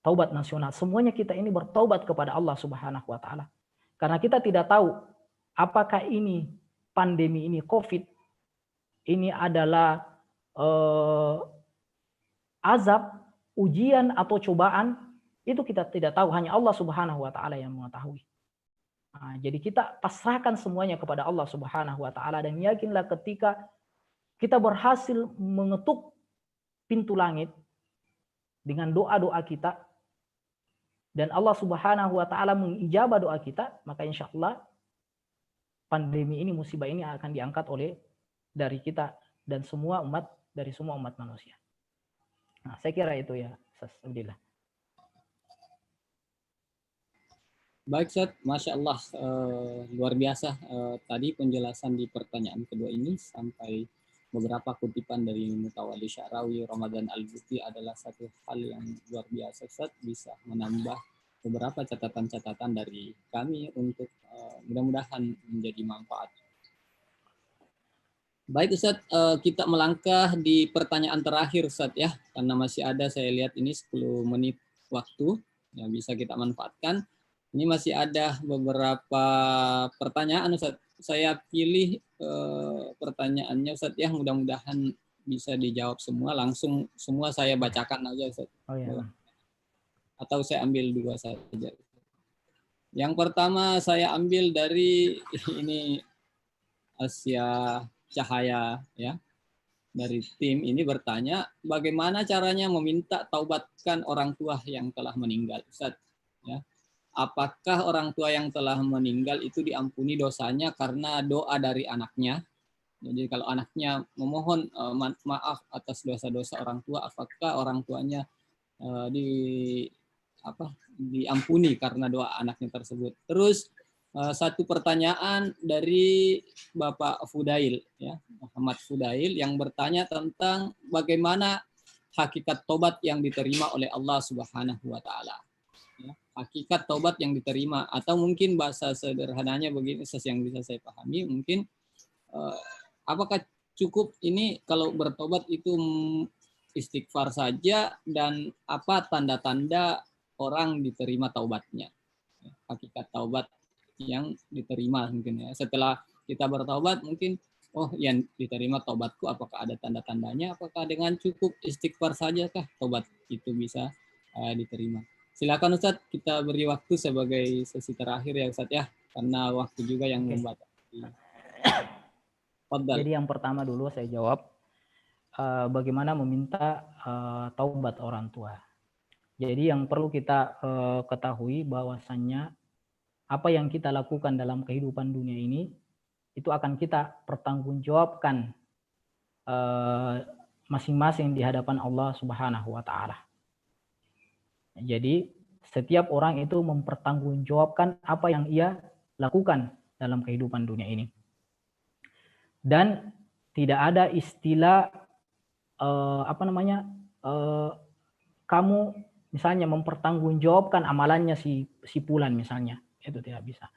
Taubat nasional. Semuanya kita ini bertaubat kepada Allah Subhanahu wa taala. Karena kita tidak tahu apakah ini pandemi ini Covid ini adalah azab, ujian atau cobaan, itu kita tidak tahu, hanya Allah Subhanahu wa taala yang mengetahui. Nah, jadi kita pasrahkan semuanya kepada Allah Subhanahu wa taala dan yakinlah ketika kita berhasil mengetuk pintu langit dengan doa-doa kita dan Allah Subhanahu wa taala mengijabah doa kita, maka insya Allah pandemi ini, musibah ini akan diangkat oleh dari kita dan semua umat, dari semua umat manusia. Nah, saya kira itu ya, Alhamdulillah. Baik, Ustaz. Masya Allah, luar biasa tadi penjelasan di pertanyaan kedua ini, sampai beberapa kutipan dari Mutawalli Sya'rawi, Ramadan Al-Buti adalah satu hal yang luar biasa, Ustaz. Bisa menambah beberapa catatan-catatan dari kami untuk mudah-mudahan menjadi manfaat. Baik Ustadz, kita melangkah di pertanyaan terakhir Ustadz ya, karena masih ada saya lihat ini 10 menit waktu yang bisa kita manfaatkan. Ini masih ada beberapa pertanyaan Ustadz. Saya pilih pertanyaannya Ustadz ya, mudah-mudahan bisa dijawab semua. Langsung semua saya bacakan aja Ustadz. Oh ya. Atau saya ambil 2 saja. Yang pertama saya ambil dari ini Asia Cahaya ya. Dari tim ini bertanya, bagaimana caranya meminta taubatkan orang tua yang telah meninggal Ustadz ya. Apakah orang tua yang telah meninggal itu diampuni dosanya karena doa dari anaknya? Jadi kalau anaknya memohon maaf atas dosa-dosa orang tua, apakah orang tuanya diampuni karena doa anaknya tersebut? Terus satu pertanyaan dari Bapak Fudail, ya, Muhammad Fudail yang bertanya tentang bagaimana hakikat tobat yang diterima oleh Allah Subhanahu wa Ta'ala. Hakikat taubat yang diterima, atau mungkin bahasa sederhananya begini yang bisa saya pahami, mungkin apakah cukup ini kalau bertobat itu istighfar saja, dan apa tanda-tanda orang diterima taubatnya, hakikat taubat yang diterima mungkin ya. Setelah kita bertobat mungkin yang diterima taubatku, apakah ada tanda-tandanya, apakah dengan cukup istighfar saja kah taubat itu bisa diterima. Silakan Ustadz, kita beri waktu sebagai sesi terakhir ya Ustadz ya, karena waktu juga yang membatasi. Jadi yang pertama dulu saya jawab, bagaimana meminta taubat orang tua. Jadi yang perlu kita ketahui bahwasannya apa yang kita lakukan dalam kehidupan dunia ini itu akan kita pertanggungjawabkan masing-masing di hadapan Allah Subhanahu wa Ta'ala. Jadi setiap orang itu mempertanggungjawabkan apa yang ia lakukan dalam kehidupan dunia ini. Dan tidak ada istilah kamu misalnya mempertanggungjawabkan amalannya si fulan misalnya, itu tidak bisa.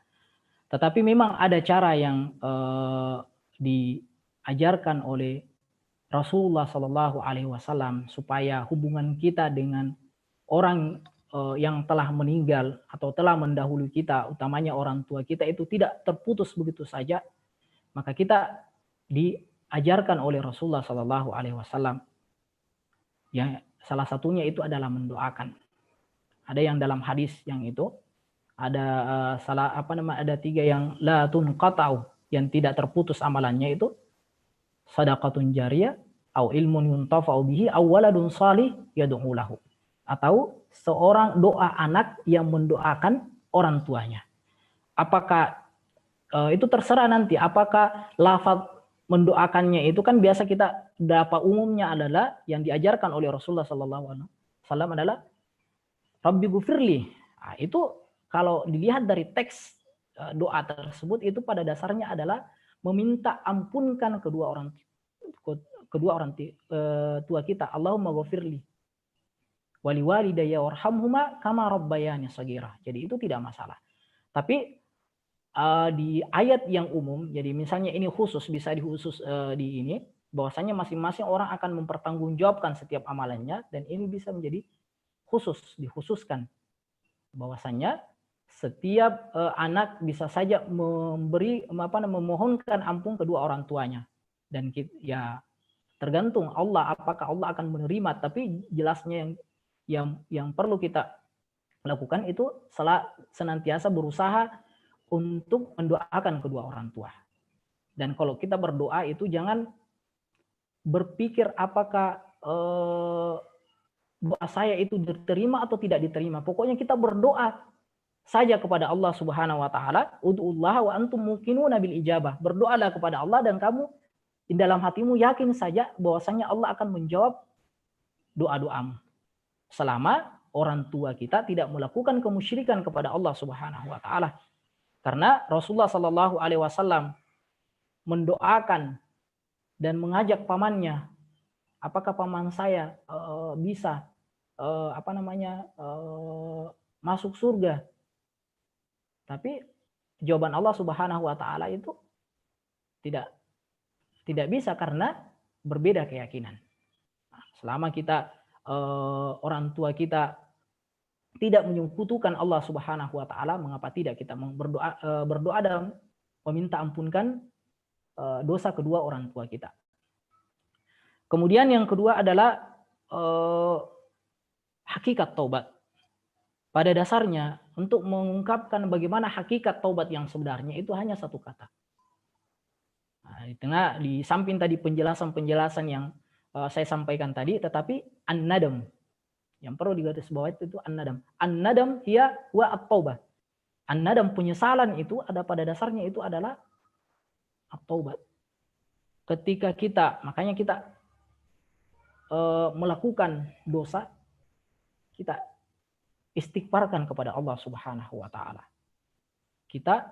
Tetapi memang ada cara yang diajarkan oleh Rasulullah Shallallahu Alaihi Wasallam supaya hubungan kita dengan orang yang telah meninggal atau telah mendahului kita, utamanya orang tua kita, itu tidak terputus begitu saja. Maka kita diajarkan oleh Rasulullah Shallallahu Alaihi Wasallam, yang salah satunya itu adalah mendoakan. Ada yang dalam hadis yang itu ada ada 3 yang la tunqata'u, yang tidak terputus amalannya, itu sadaqatun jariyah, au ilmun yuntafa'u bihi, au waladun salih yad'u lahu, atau seorang doa anak yang mendoakan orang tuanya. Apakah itu terserah nanti, apakah lafaz mendoakannya itu kan biasa kita dapat umumnya adalah yang diajarkan oleh Rasulullah SAW adalah Rabbi gufirli. Nah, itu kalau dilihat dari teks doa tersebut itu pada dasarnya adalah meminta ampunkan kedua orang tua kita. Allahumma ghafirli wali walidayya warhamhuma kama rabbayani shaghira. Jadi itu tidak masalah. Tapi di ayat yang umum, jadi misalnya ini khusus, bisa dikhusus di ini, bahwasanya masing-masing orang akan mempertanggungjawabkan setiap amalannya, dan ini bisa menjadi khusus, dikhususkan bahwasanya setiap anak bisa saja memohonkan ampun kedua orang tuanya, dan ya tergantung Allah apakah Allah akan menerima. Tapi jelasnya yang perlu kita lakukan itu senantiasa berusaha untuk mendoakan kedua orang tua. Dan kalau kita berdoa itu jangan berpikir apakah doa saya itu diterima atau tidak diterima. Pokoknya kita berdoa saja kepada Allah Subhanahu wa Ta'ala, ud'ullaha wa antum muqinuna bil ijabah. Berdoalah kepada Allah dan kamu di dalam hatimu yakin saja bahwasanya Allah akan menjawab doa-doamu, selama orang tua kita tidak melakukan kemusyrikan kepada Allah Subhanahu wa Ta'ala. Karena Rasulullah Shallallahu Alaihi Wasallam mendoakan dan mengajak pamannya, apakah paman saya bisa masuk surga? Tapi jawaban Allah Subhanahu wa taala itu tidak bisa karena berbeda keyakinan. Nah, selama kita orang tua kita tidak menyekutukan Allah Subhanahu wa taala, mengapa tidak kita berdoa dan meminta ampunkan dosa kedua orang tua kita. Kemudian yang kedua adalah hakikat taubat. Pada dasarnya untuk mengungkapkan bagaimana hakikat taubat yang sebenarnya itu hanya satu kata. Nah, di samping tadi penjelasan-penjelasan yang saya sampaikan tadi, tetapi an-nadam yang perlu digarisbawahi itu an-nadam. An-nadam hiya wa at-taubah. An-nadam, penyesalan itu ada pada dasarnya itu adalah at-taubat. Ketika makanya kita melakukan dosa, kita istighfarkan kepada Allah Subhanahu wa taala. Kita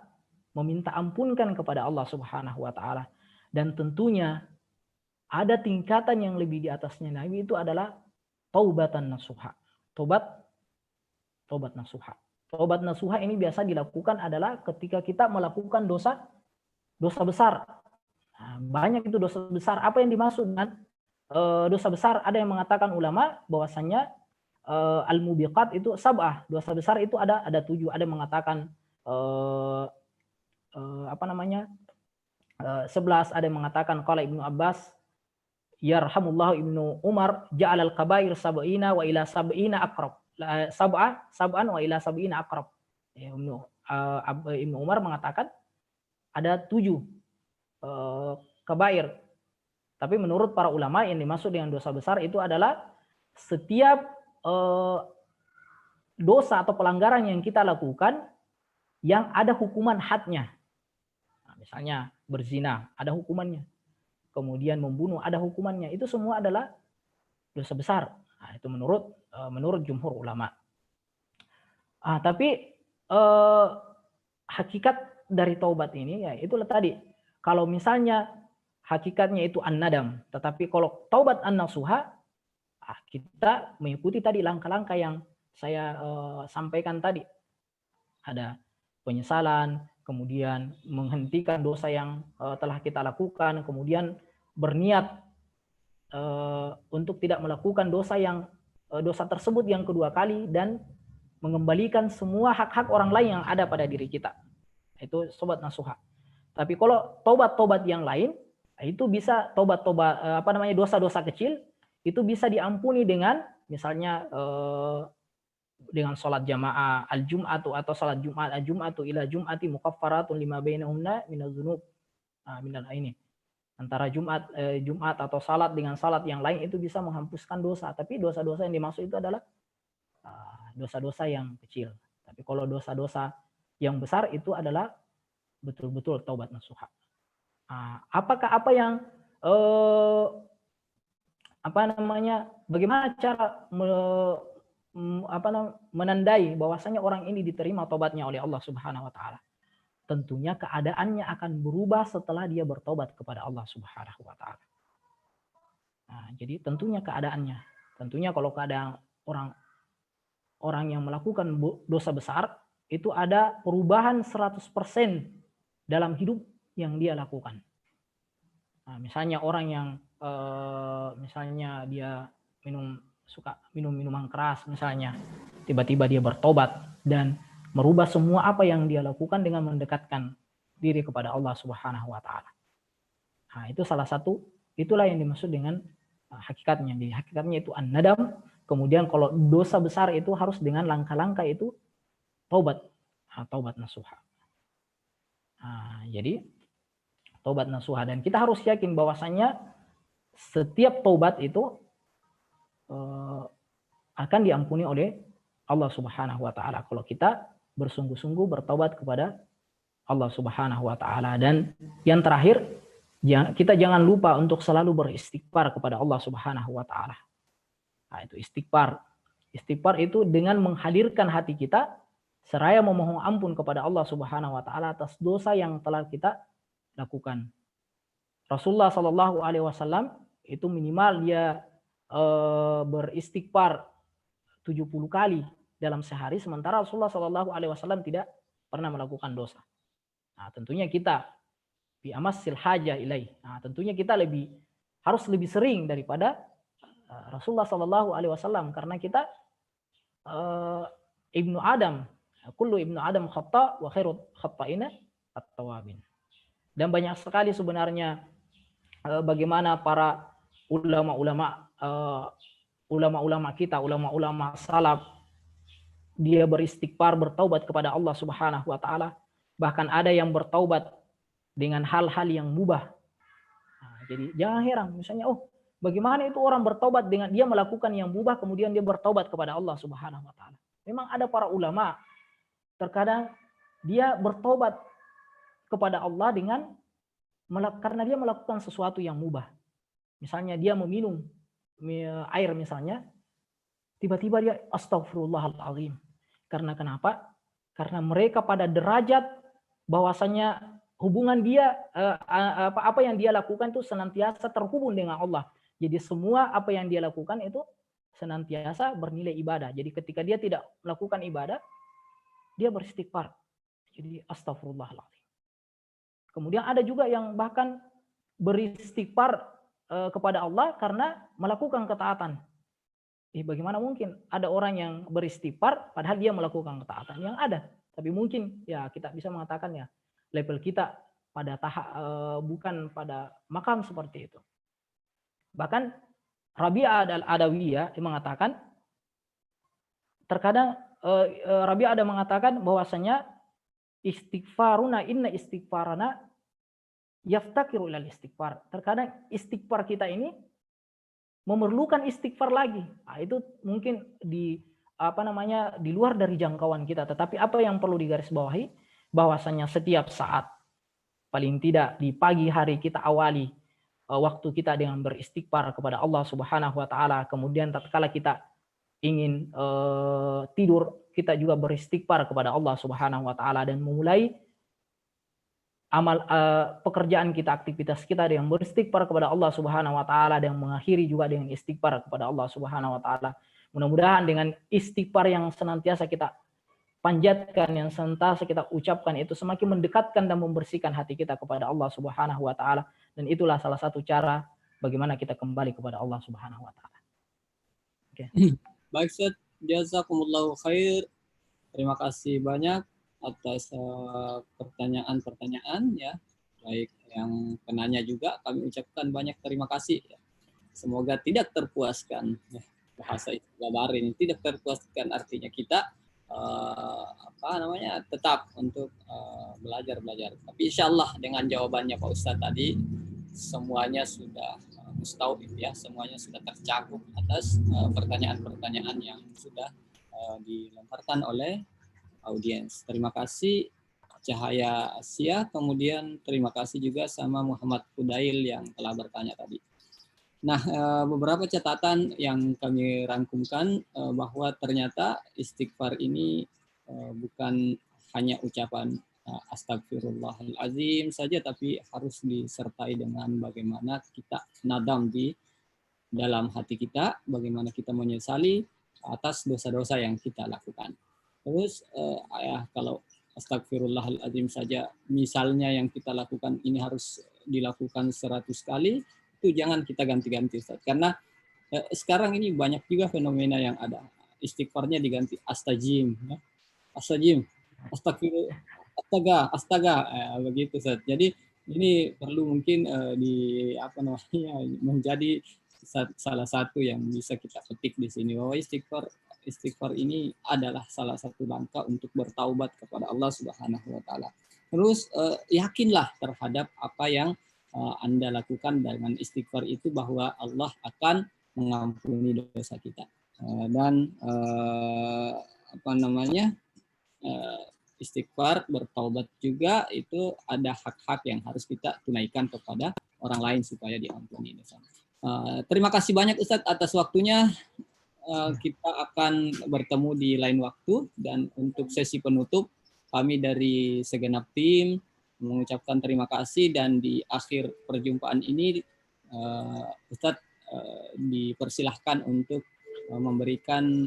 meminta ampunkan kepada Allah Subhanahu wa taala, dan tentunya ada tingkatan yang lebih di atasnya lagi, itu adalah taubatan nasuha. Taubat nasuha. Taubat nasuha ini biasa dilakukan adalah ketika kita melakukan dosa besar. Nah, banyak itu dosa besar. Apa yang dimaksud dengan dosa besar? Ada yang mengatakan ulama bahwasanya al-mubiqat itu sab'ah. Dosa besar itu ada 7. Ada yang mengatakan 11. Ada yang mengatakan qala Ibnu Abbas yarhamullahu Ibnu Umar ja'alal kabair sab'ina wa ila sab'ina aqrab. Sab'an wa ila sab'ina aqrab. Ibnu Umar mengatakan ada 7 kabair. Tapi menurut para ulama yang dimaksud dengan dosa besar itu adalah setiap dosa atau pelanggaran yang kita lakukan yang ada hukuman hadnya. Nah, misalnya berzina ada hukumannya, kemudian membunuh ada hukumannya, itu semua adalah dosa besar. Nah, itu menurut jumhur ulama. Tapi hakikat dari taubat ini ya itulah tadi. Kalau misalnya hakikatnya itu an-nadam, tetapi kalau taubat an-nasuha, kita mengikuti tadi langkah-langkah yang saya sampaikan tadi. Ada penyesalan, kemudian menghentikan dosa yang telah kita lakukan, kemudian berniat untuk tidak melakukan dosa tersebut yang kedua kali, dan mengembalikan semua hak-hak orang lain yang ada pada diri kita. Itu taubat nasuha. Tapi kalau taubat yang lain, itu bisa dosa-dosa kecil itu bisa diampuni dengan misalnya dengan sholat jamaah al-jum'atu atau sholat Jumat al-jum'atu ila jum'ati mukaffaratun lima bainahunna minadz-dzunub. Ini antara Jumat atau salat dengan salat yang lain itu bisa menghapuskan dosa, tapi dosa-dosa yang dimaksud itu adalah dosa-dosa yang kecil. Tapi kalau dosa-dosa yang besar itu adalah betul-betul taubat nasuha. Apakah apa yang bagaimana cara menandai bahwasanya orang ini diterima taubatnya oleh Allah Subhanahu wa taala? Tentunya keadaannya akan berubah setelah dia bertobat kepada Allah Subhanahu wa taala. Jadi tentunya keadaannya. Tentunya kalau keadaan orang yang melakukan dosa besar itu ada perubahan 100% dalam hidup yang dia lakukan. Misalnya orang yang misalnya dia suka minum minuman keras misalnya, tiba-tiba dia bertobat dan merubah semua apa yang dia lakukan dengan mendekatkan diri kepada Allah Subhanahu wa taala. Itu salah satu, itulah yang dimaksud dengan hakikatnya. Di hakikatnya itu an-nadam. Kemudian kalau dosa besar itu harus dengan langkah-langkah itu taubat nasuha. Jadi taubat nasuha, dan kita harus yakin bahwasanya setiap taubat itu akan diampuni oleh Allah Subhanahu wa taala kalau kita bersungguh-sungguh bertaubat kepada Allah Subhanahu wa taala. Dan yang terakhir, kita jangan lupa untuk selalu beristighfar kepada Allah Subhanahu wa taala. Itu istighfar. Istighfar itu dengan menghadirkan hati kita seraya memohon ampun kepada Allah Subhanahu wa taala atas dosa yang telah kita lakukan. Rasulullah Shallallahu alaihi wasallam itu minimal dia beristighfar 70 kali dalam sehari, sementara Rasulullah Shallallahu alaihi wasallam tidak pernah melakukan dosa. Nah, tentunya kita bi amassil hajah ilaih. Nah, tentunya kita harus lebih sering daripada Rasulullah Shallallahu Alaihi Wasallam, karena kita ibnu Adam, kullu ibnu Adam khata wa khairu khata'ina at-tawabin. Dan banyak sekali sebenarnya bagaimana para ulama-ulama kita, ulama-ulama salaf, dia beristighfar, bertaubat kepada Allah Subhanahu wa taala. Bahkan ada yang bertaubat dengan hal-hal yang mubah. Nah, jadi jangan heran, misalnya, bagaimana itu orang bertaubat dengan dia melakukan yang mubah, kemudian dia bertaubat kepada Allah Subhanahu wa taala. Memang ada para ulama, terkadang dia bertaubat kepada Allah karena dia melakukan sesuatu yang mubah. Misalnya dia meminum air misalnya, tiba-tiba dia astagfirullahaladzim. Karena kenapa? Karena mereka pada derajat bahwasanya hubungan dia, apa yang dia lakukan itu senantiasa terhubung dengan Allah. Jadi semua apa yang dia lakukan itu senantiasa bernilai ibadah. Jadi ketika dia tidak melakukan ibadah, dia beristighfar. Jadi astagfirullahaladzim. Kemudian ada juga yang bahkan beristighfar kepada Allah karena melakukan ketaatan. Bagaimana mungkin ada orang yang beristighfar padahal dia melakukan ketaatan? Yang ada. Tapi mungkin ya kita bisa mengatakan ya level kita pada bukan pada makam seperti itu. Bahkan Rabi'ah al-Adawiyah mengatakan, terkadang Rabi'ah ada mengatakan bahwasanya istighfaruna inna istighfarana yaftakiru ilal istighfar. Terkadang istighfar kita ini memerlukan istighfar lagi. Nah, itu mungkin di luar dari jangkauan kita. Tetapi apa yang perlu digarisbawahi bahwasanya setiap saat, paling tidak di pagi hari kita awali waktu kita dengan beristighfar kepada Allah Subhanahu wa taala. Kemudian tatkala kita ingin tidur, kita juga beristighfar kepada Allah Subhanahu wa taala dan memulai pekerjaan kita, aktivitas kita dengan beristighfar kepada Allah Subhanahu wa taala dan mengakhiri juga dengan istighfar kepada Allah Subhanahu wa taala. Mudah-mudahan dengan istighfar yang senantiasa kita panjatkan, yang senantiasa kita ucapkan, itu semakin mendekatkan dan membersihkan hati kita kepada Allah Subhanahu wa taala, dan itulah salah satu cara bagaimana kita kembali kepada Allah Subhanahu wa taala. Oke. Baik, Ustaz, jazakumullahu khair. Terima kasih banyak atas pertanyaan-pertanyaan ya, baik yang penanya juga kami ucapkan banyak terima kasih ya. Semoga tidak terpuaskan ya, bahasa istilah ini tidak terpuaskan, artinya kita tetap untuk belajar. Tapi insya Allah dengan jawabannya Pak Ustadz tadi semuanya sudah mustauib ya, semuanya sudah tercakup atas pertanyaan-pertanyaan yang sudah dilemparkan oleh audiens. Terima kasih Cahaya Asia, kemudian terima kasih juga sama Muhammad Fudail yang telah bertanya tadi. Nah, beberapa catatan yang kami rangkumkan bahwa ternyata istighfar ini bukan hanya ucapan astagfirullahalazim saja, tapi harus disertai dengan bagaimana kita nadam di dalam hati kita, bagaimana kita menyesali atas dosa-dosa yang kita lakukan. Terus kalau astagfirullahaladzim saja misalnya yang kita lakukan ini harus dilakukan 100 kali, itu jangan kita ganti-ganti Ustaz. Karena sekarang ini banyak juga fenomena yang ada. Istighfarnya diganti astajim, ya. Astajim, astaga, begitu Ustaz. Jadi ini perlu mungkin menjadi salah satu yang bisa kita petik di sini, bahwa istighfar ini adalah salah satu langkah untuk bertaubat kepada Allah Subhanahu wa taala. Terus yakinlah terhadap apa yang Anda lakukan dengan istighfar itu, bahwa Allah akan mengampuni dosa kita. Dan istighfar, bertaubat juga itu ada hak-hak yang harus kita tunaikan kepada orang lain supaya diampuni dosa. Terima kasih banyak Ustadz atas waktunya. Kita akan bertemu di lain waktu, dan untuk sesi penutup kami dari segenap tim mengucapkan terima kasih, dan di akhir perjumpaan ini Ustadz dipersilahkan untuk memberikan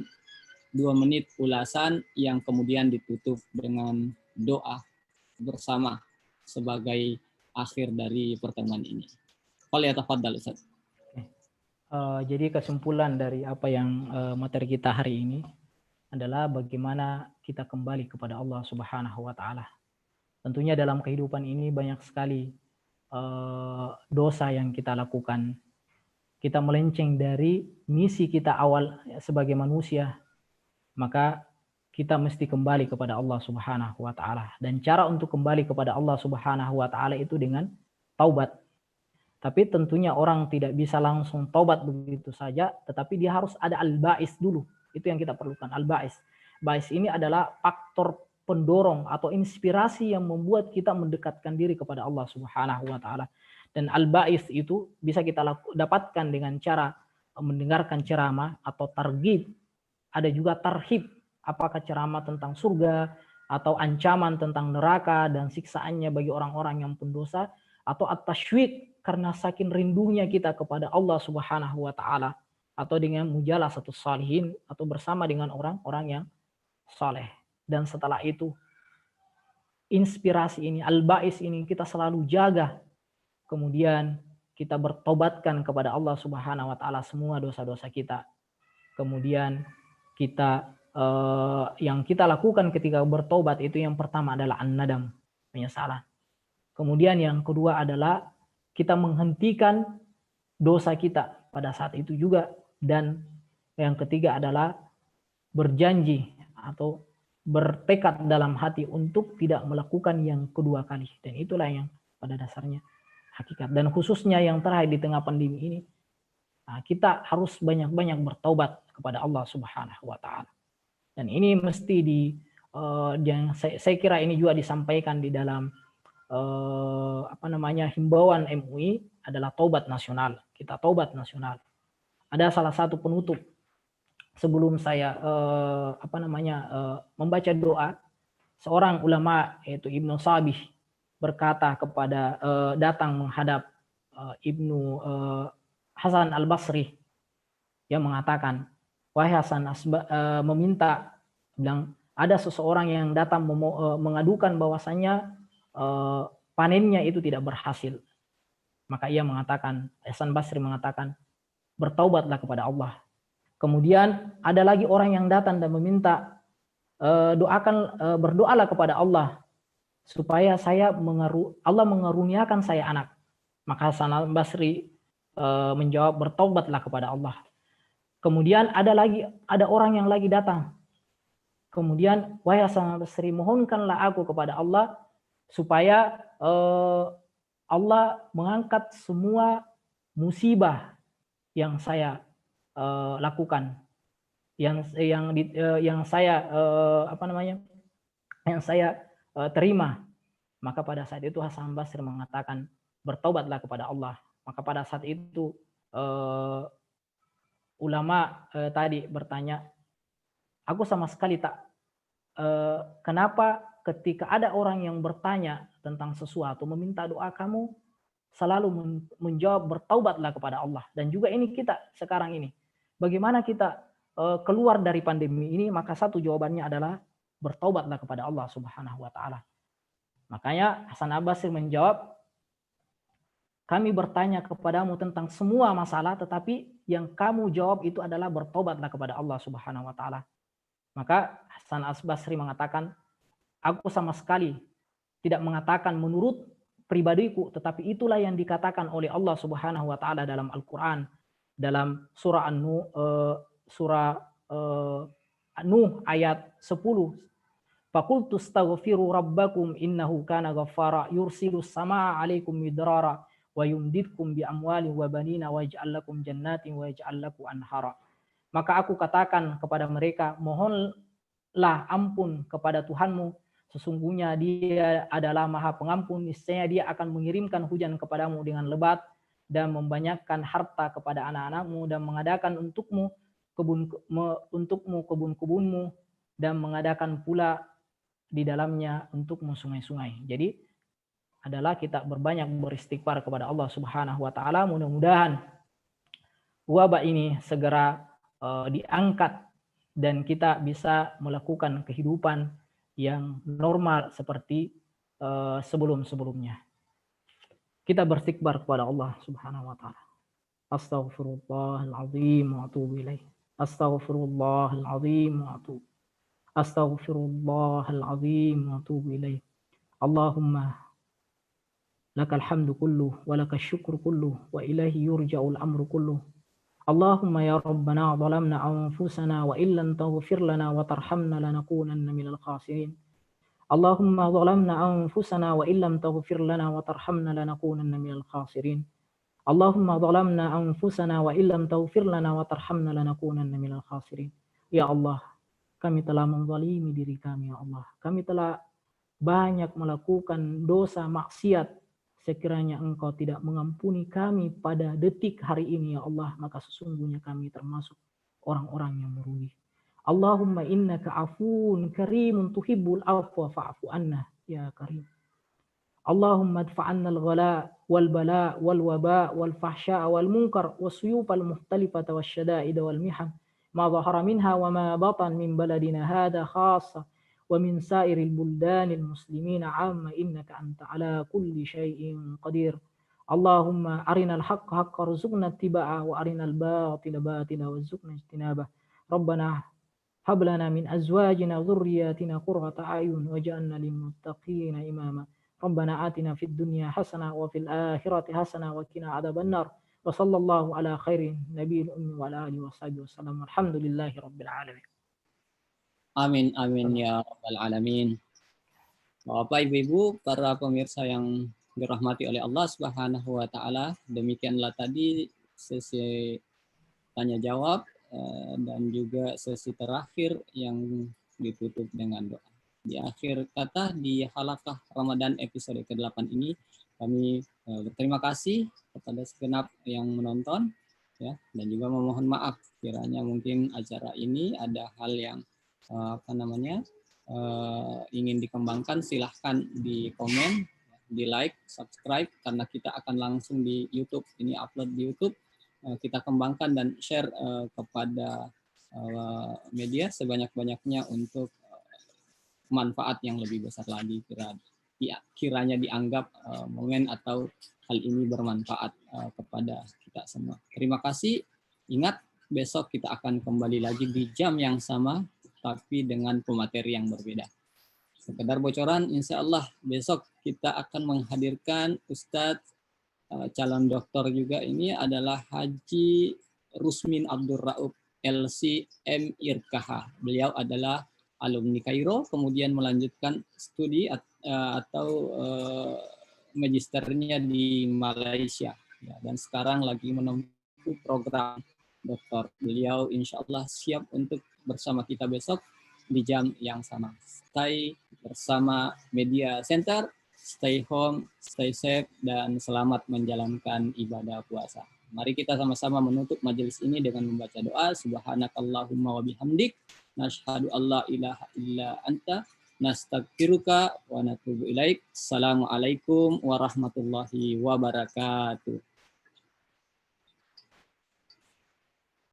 2 menit ulasan yang kemudian ditutup dengan doa bersama sebagai akhir dari pertemuan ini. Falyatafaddal Ustaz. Jadi kesimpulan dari apa yang materi kita hari ini adalah bagaimana kita kembali kepada Allah Subhanahu wa taala. Tentunya dalam kehidupan ini banyak sekali dosa yang kita lakukan. Kita melenceng dari misi kita awal sebagai manusia, maka kita mesti kembali kepada Allah Subhanahu wa taala. Dan cara untuk kembali kepada Allah Subhanahu wa taala itu dengan taubat. Tapi tentunya orang tidak bisa langsung taubat begitu saja, tetapi dia harus ada al-ba'is dulu. Itu yang kita perlukan, al-ba'is. Ba'is ini adalah faktor pendorong atau inspirasi yang membuat kita mendekatkan diri kepada Allah Subhanahu wa taala. Dan al-ba'is itu bisa kita dapatkan dengan cara mendengarkan ceramah atau targhib. Ada juga tarhib, apakah ceramah tentang surga atau ancaman tentang neraka dan siksaannya bagi orang-orang yang pendosa, atau at-tashwiq karena saking rindunya kita kepada Allah Subhanahu wa taala, atau dengan mujalasatus salihin atau bersama dengan orang-orang yang saleh. Dan setelah itu inspirasi ini, al-ba'is ini kita selalu jaga. Kemudian kita bertobatkan kepada Allah Subhanahu wa taala semua dosa-dosa kita. Kemudian kita yang kita lakukan ketika bertobat itu yang pertama adalah an-nadam, penyesalan. Kemudian yang kedua adalah kita menghentikan dosa kita pada saat itu juga. Dan yang ketiga adalah berjanji atau bertekad dalam hati untuk tidak melakukan yang kedua kali. Dan itulah yang pada dasarnya hakikat. Dan khususnya yang terakhir di tengah pandemi ini, kita harus banyak-banyak bertaubat kepada Allah Subhanahu wa taala. Dan ini mesti yang saya kira ini juga disampaikan di dalam himbauan MUI adalah taubat nasional. Kita taubat nasional. Ada salah satu penutup sebelum saya membaca doa, seorang ulama yaitu Ibnu Sabih berkata kepada datang menghadap Ibnu Hasan Al-Basri yang mengatakan, wahai Hasan, meminta, bilang ada seseorang yang datang mengadukan bahwasanya panennya itu tidak berhasil. Maka ia mengatakan, Hasan Basri mengatakan, bertaubatlah kepada Allah. Kemudian ada lagi orang yang datang dan meminta, berdoalah kepada Allah supaya Allah mengaruniakan saya anak. Maka Hasan Basri menjawab, bertaubatlah kepada Allah. Kemudian ada orang yang lagi datang. Kemudian, wahai Hasan Basri, mohonkanlah aku kepada Allah supaya Allah mengangkat semua musibah yang saya lakukan, yang saya terima. Maka pada saat itu Hasan Basri mengatakan, bertaubatlah kepada Allah. Maka pada saat itu ulama tadi bertanya, aku sama sekali tak kenapa ketika ada orang yang bertanya tentang sesuatu, meminta doa, kamu selalu menjawab bertaubatlah kepada Allah. Dan juga ini kita sekarang ini, bagaimana kita keluar dari pandemi ini, maka satu jawabannya adalah bertaubatlah kepada Allah Subhanahu wa taala. Makanya Hasan Basri menjawab, kami bertanya kepadamu tentang semua masalah, tetapi yang kamu jawab itu adalah bertobatlah kepada Allah Subhanahu wa taala. Maka Hasan Basri mengatakan, aku sama sekali tidak mengatakan menurut pribadiku, tetapi itulah yang dikatakan oleh Allah Subhanahu wa taala dalam Al-Qur'an, dalam surah An-Nuh ayat 10. Faqultu astaghfiru rabbakum innahu kana ghaffara yursilus samaa 'alaikum midrara wa yumdidkum bi amwalin wa banina wa yaj'al lakum jannatin wa yaj'al lakum anhara. Maka aku katakan kepada mereka, mohonlah ampun kepada Tuhanmu, sesungguhnya Dia adalah Maha Pengampun, niscaya Dia akan mengirimkan hujan kepadamu dengan lebat dan membanyakkan harta kepada anak-anakmu dan mengadakan untukmu kebun-kebunmu dan mengadakan pula di dalamnya untukmu sungai-sungai. Jadi adalah kita berbanyak beristighfar kepada Allah Subhanahu wa taala. Mudah-mudahan wabah ini segera diangkat dan kita bisa melakukan kehidupan yang normal seperti sebelum-sebelumnya. Kita beristikbar kepada Allah Subhanahu wa taala. Astaghfirullahalazim wa atubu ilaih. Astaghfirullahalazim wa atubu. Astaghfirullahalazim wa atubu ilaih. Allahumma lakal hamdu kulluh wa lakal syukru kulluh wa ilaihi yurja'ul amru kulluh. Allahumma ya Rabbana zalamna anfusana wa illam taghfir lana wa tarhamna lanakunanna minal khasirin. Allahumma zalamna anfusana wa illam taghfir lana wa tarhamna lanakunanna minal khasirin. Allahumma zalamna anfusana wa illam taghfir lana wa tarhamna lanakunanna minal khasirin. Ya Allah, kami telah menzalimi diri kami, ya Allah. Kami telah banyak melakukan dosa maksiat. Sekiranya Engkau tidak mengampuni kami pada detik hari ini, ya Allah, maka sesungguhnya kami termasuk orang-orang yang merugi. Allahumma innaka afuun karimun tuhibbul afwa fa'fu anna ya karim. Allahumma adfa'anna al-ghala wal bala wal waba wal fahsya wal munkar wasyuyub al mukhtalifata wasyada'id wal mihan ma dhahara minha wa ma batan min baladina hadha khassa wa min sairil buldanil muslimina amma innaka anta ala kulli syai'in qadir. Allahumma arinal haqqa haqqa warzuqna ittiba'a wa arinal batila batila warzuqna ijtinabah. Rabbana hab lana min azwajina dhurriyyatina qurrata a'yun waj'alna lil muttaqina imama. Rabbana atina fid dunya hasanah wa fil akhirati hasanah wa qina adzabannar. Wa sallallahu ala khairin nabiyil ummi wa ala alihi washabihi wasallam. Alhamdulillahi rabbil alamin. Amin, amin ya rabbal alamin. Bapak, Ibu, para pemirsa yang dirahmati oleh Allah Subhanahu wa taala, demikianlah tadi sesi tanya jawab dan juga sesi terakhir yang ditutup dengan doa. Di akhir kata di halaqah Ramadan episode ke-8 ini kami berterima kasih kepada segenap yang menonton ya, dan juga memohon maaf kiranya mungkin acara ini ada hal yang ingin dikembangkan. Silahkan di komen, di like, subscribe, karena kita akan langsung di YouTube, ini upload di YouTube, kita kembangkan dan share kepada media sebanyak-banyaknya untuk manfaat yang lebih besar lagi, kiranya dianggap momen atau hal ini bermanfaat kepada kita semua. Terima kasih. Ingat, besok kita akan kembali lagi di jam yang sama tapi dengan pemateri yang berbeda. Sekedar bocoran, insya Allah besok kita akan menghadirkan Ustadz calon doktor juga, ini adalah Haji Rusmin Abdul Rauf LC MIRKH. Beliau adalah alumni Kairo, kemudian melanjutkan studi atau magisternya di Malaysia, ya, dan sekarang lagi menempuh program doktor. Beliau insya Allah siap untuk bersama kita besok di jam yang sama. Stay bersama Media Center, stay home, stay safe, dan selamat menjalankan ibadah puasa. Mari kita sama-sama menutup majelis ini dengan membaca doa. Subhanakallahumma wa bihamdik, nashhadu alla ilaha illa anta, nastaghfiruka wa natubu ilaik. Assalamualaikum warahmatullahi wabarakatuh.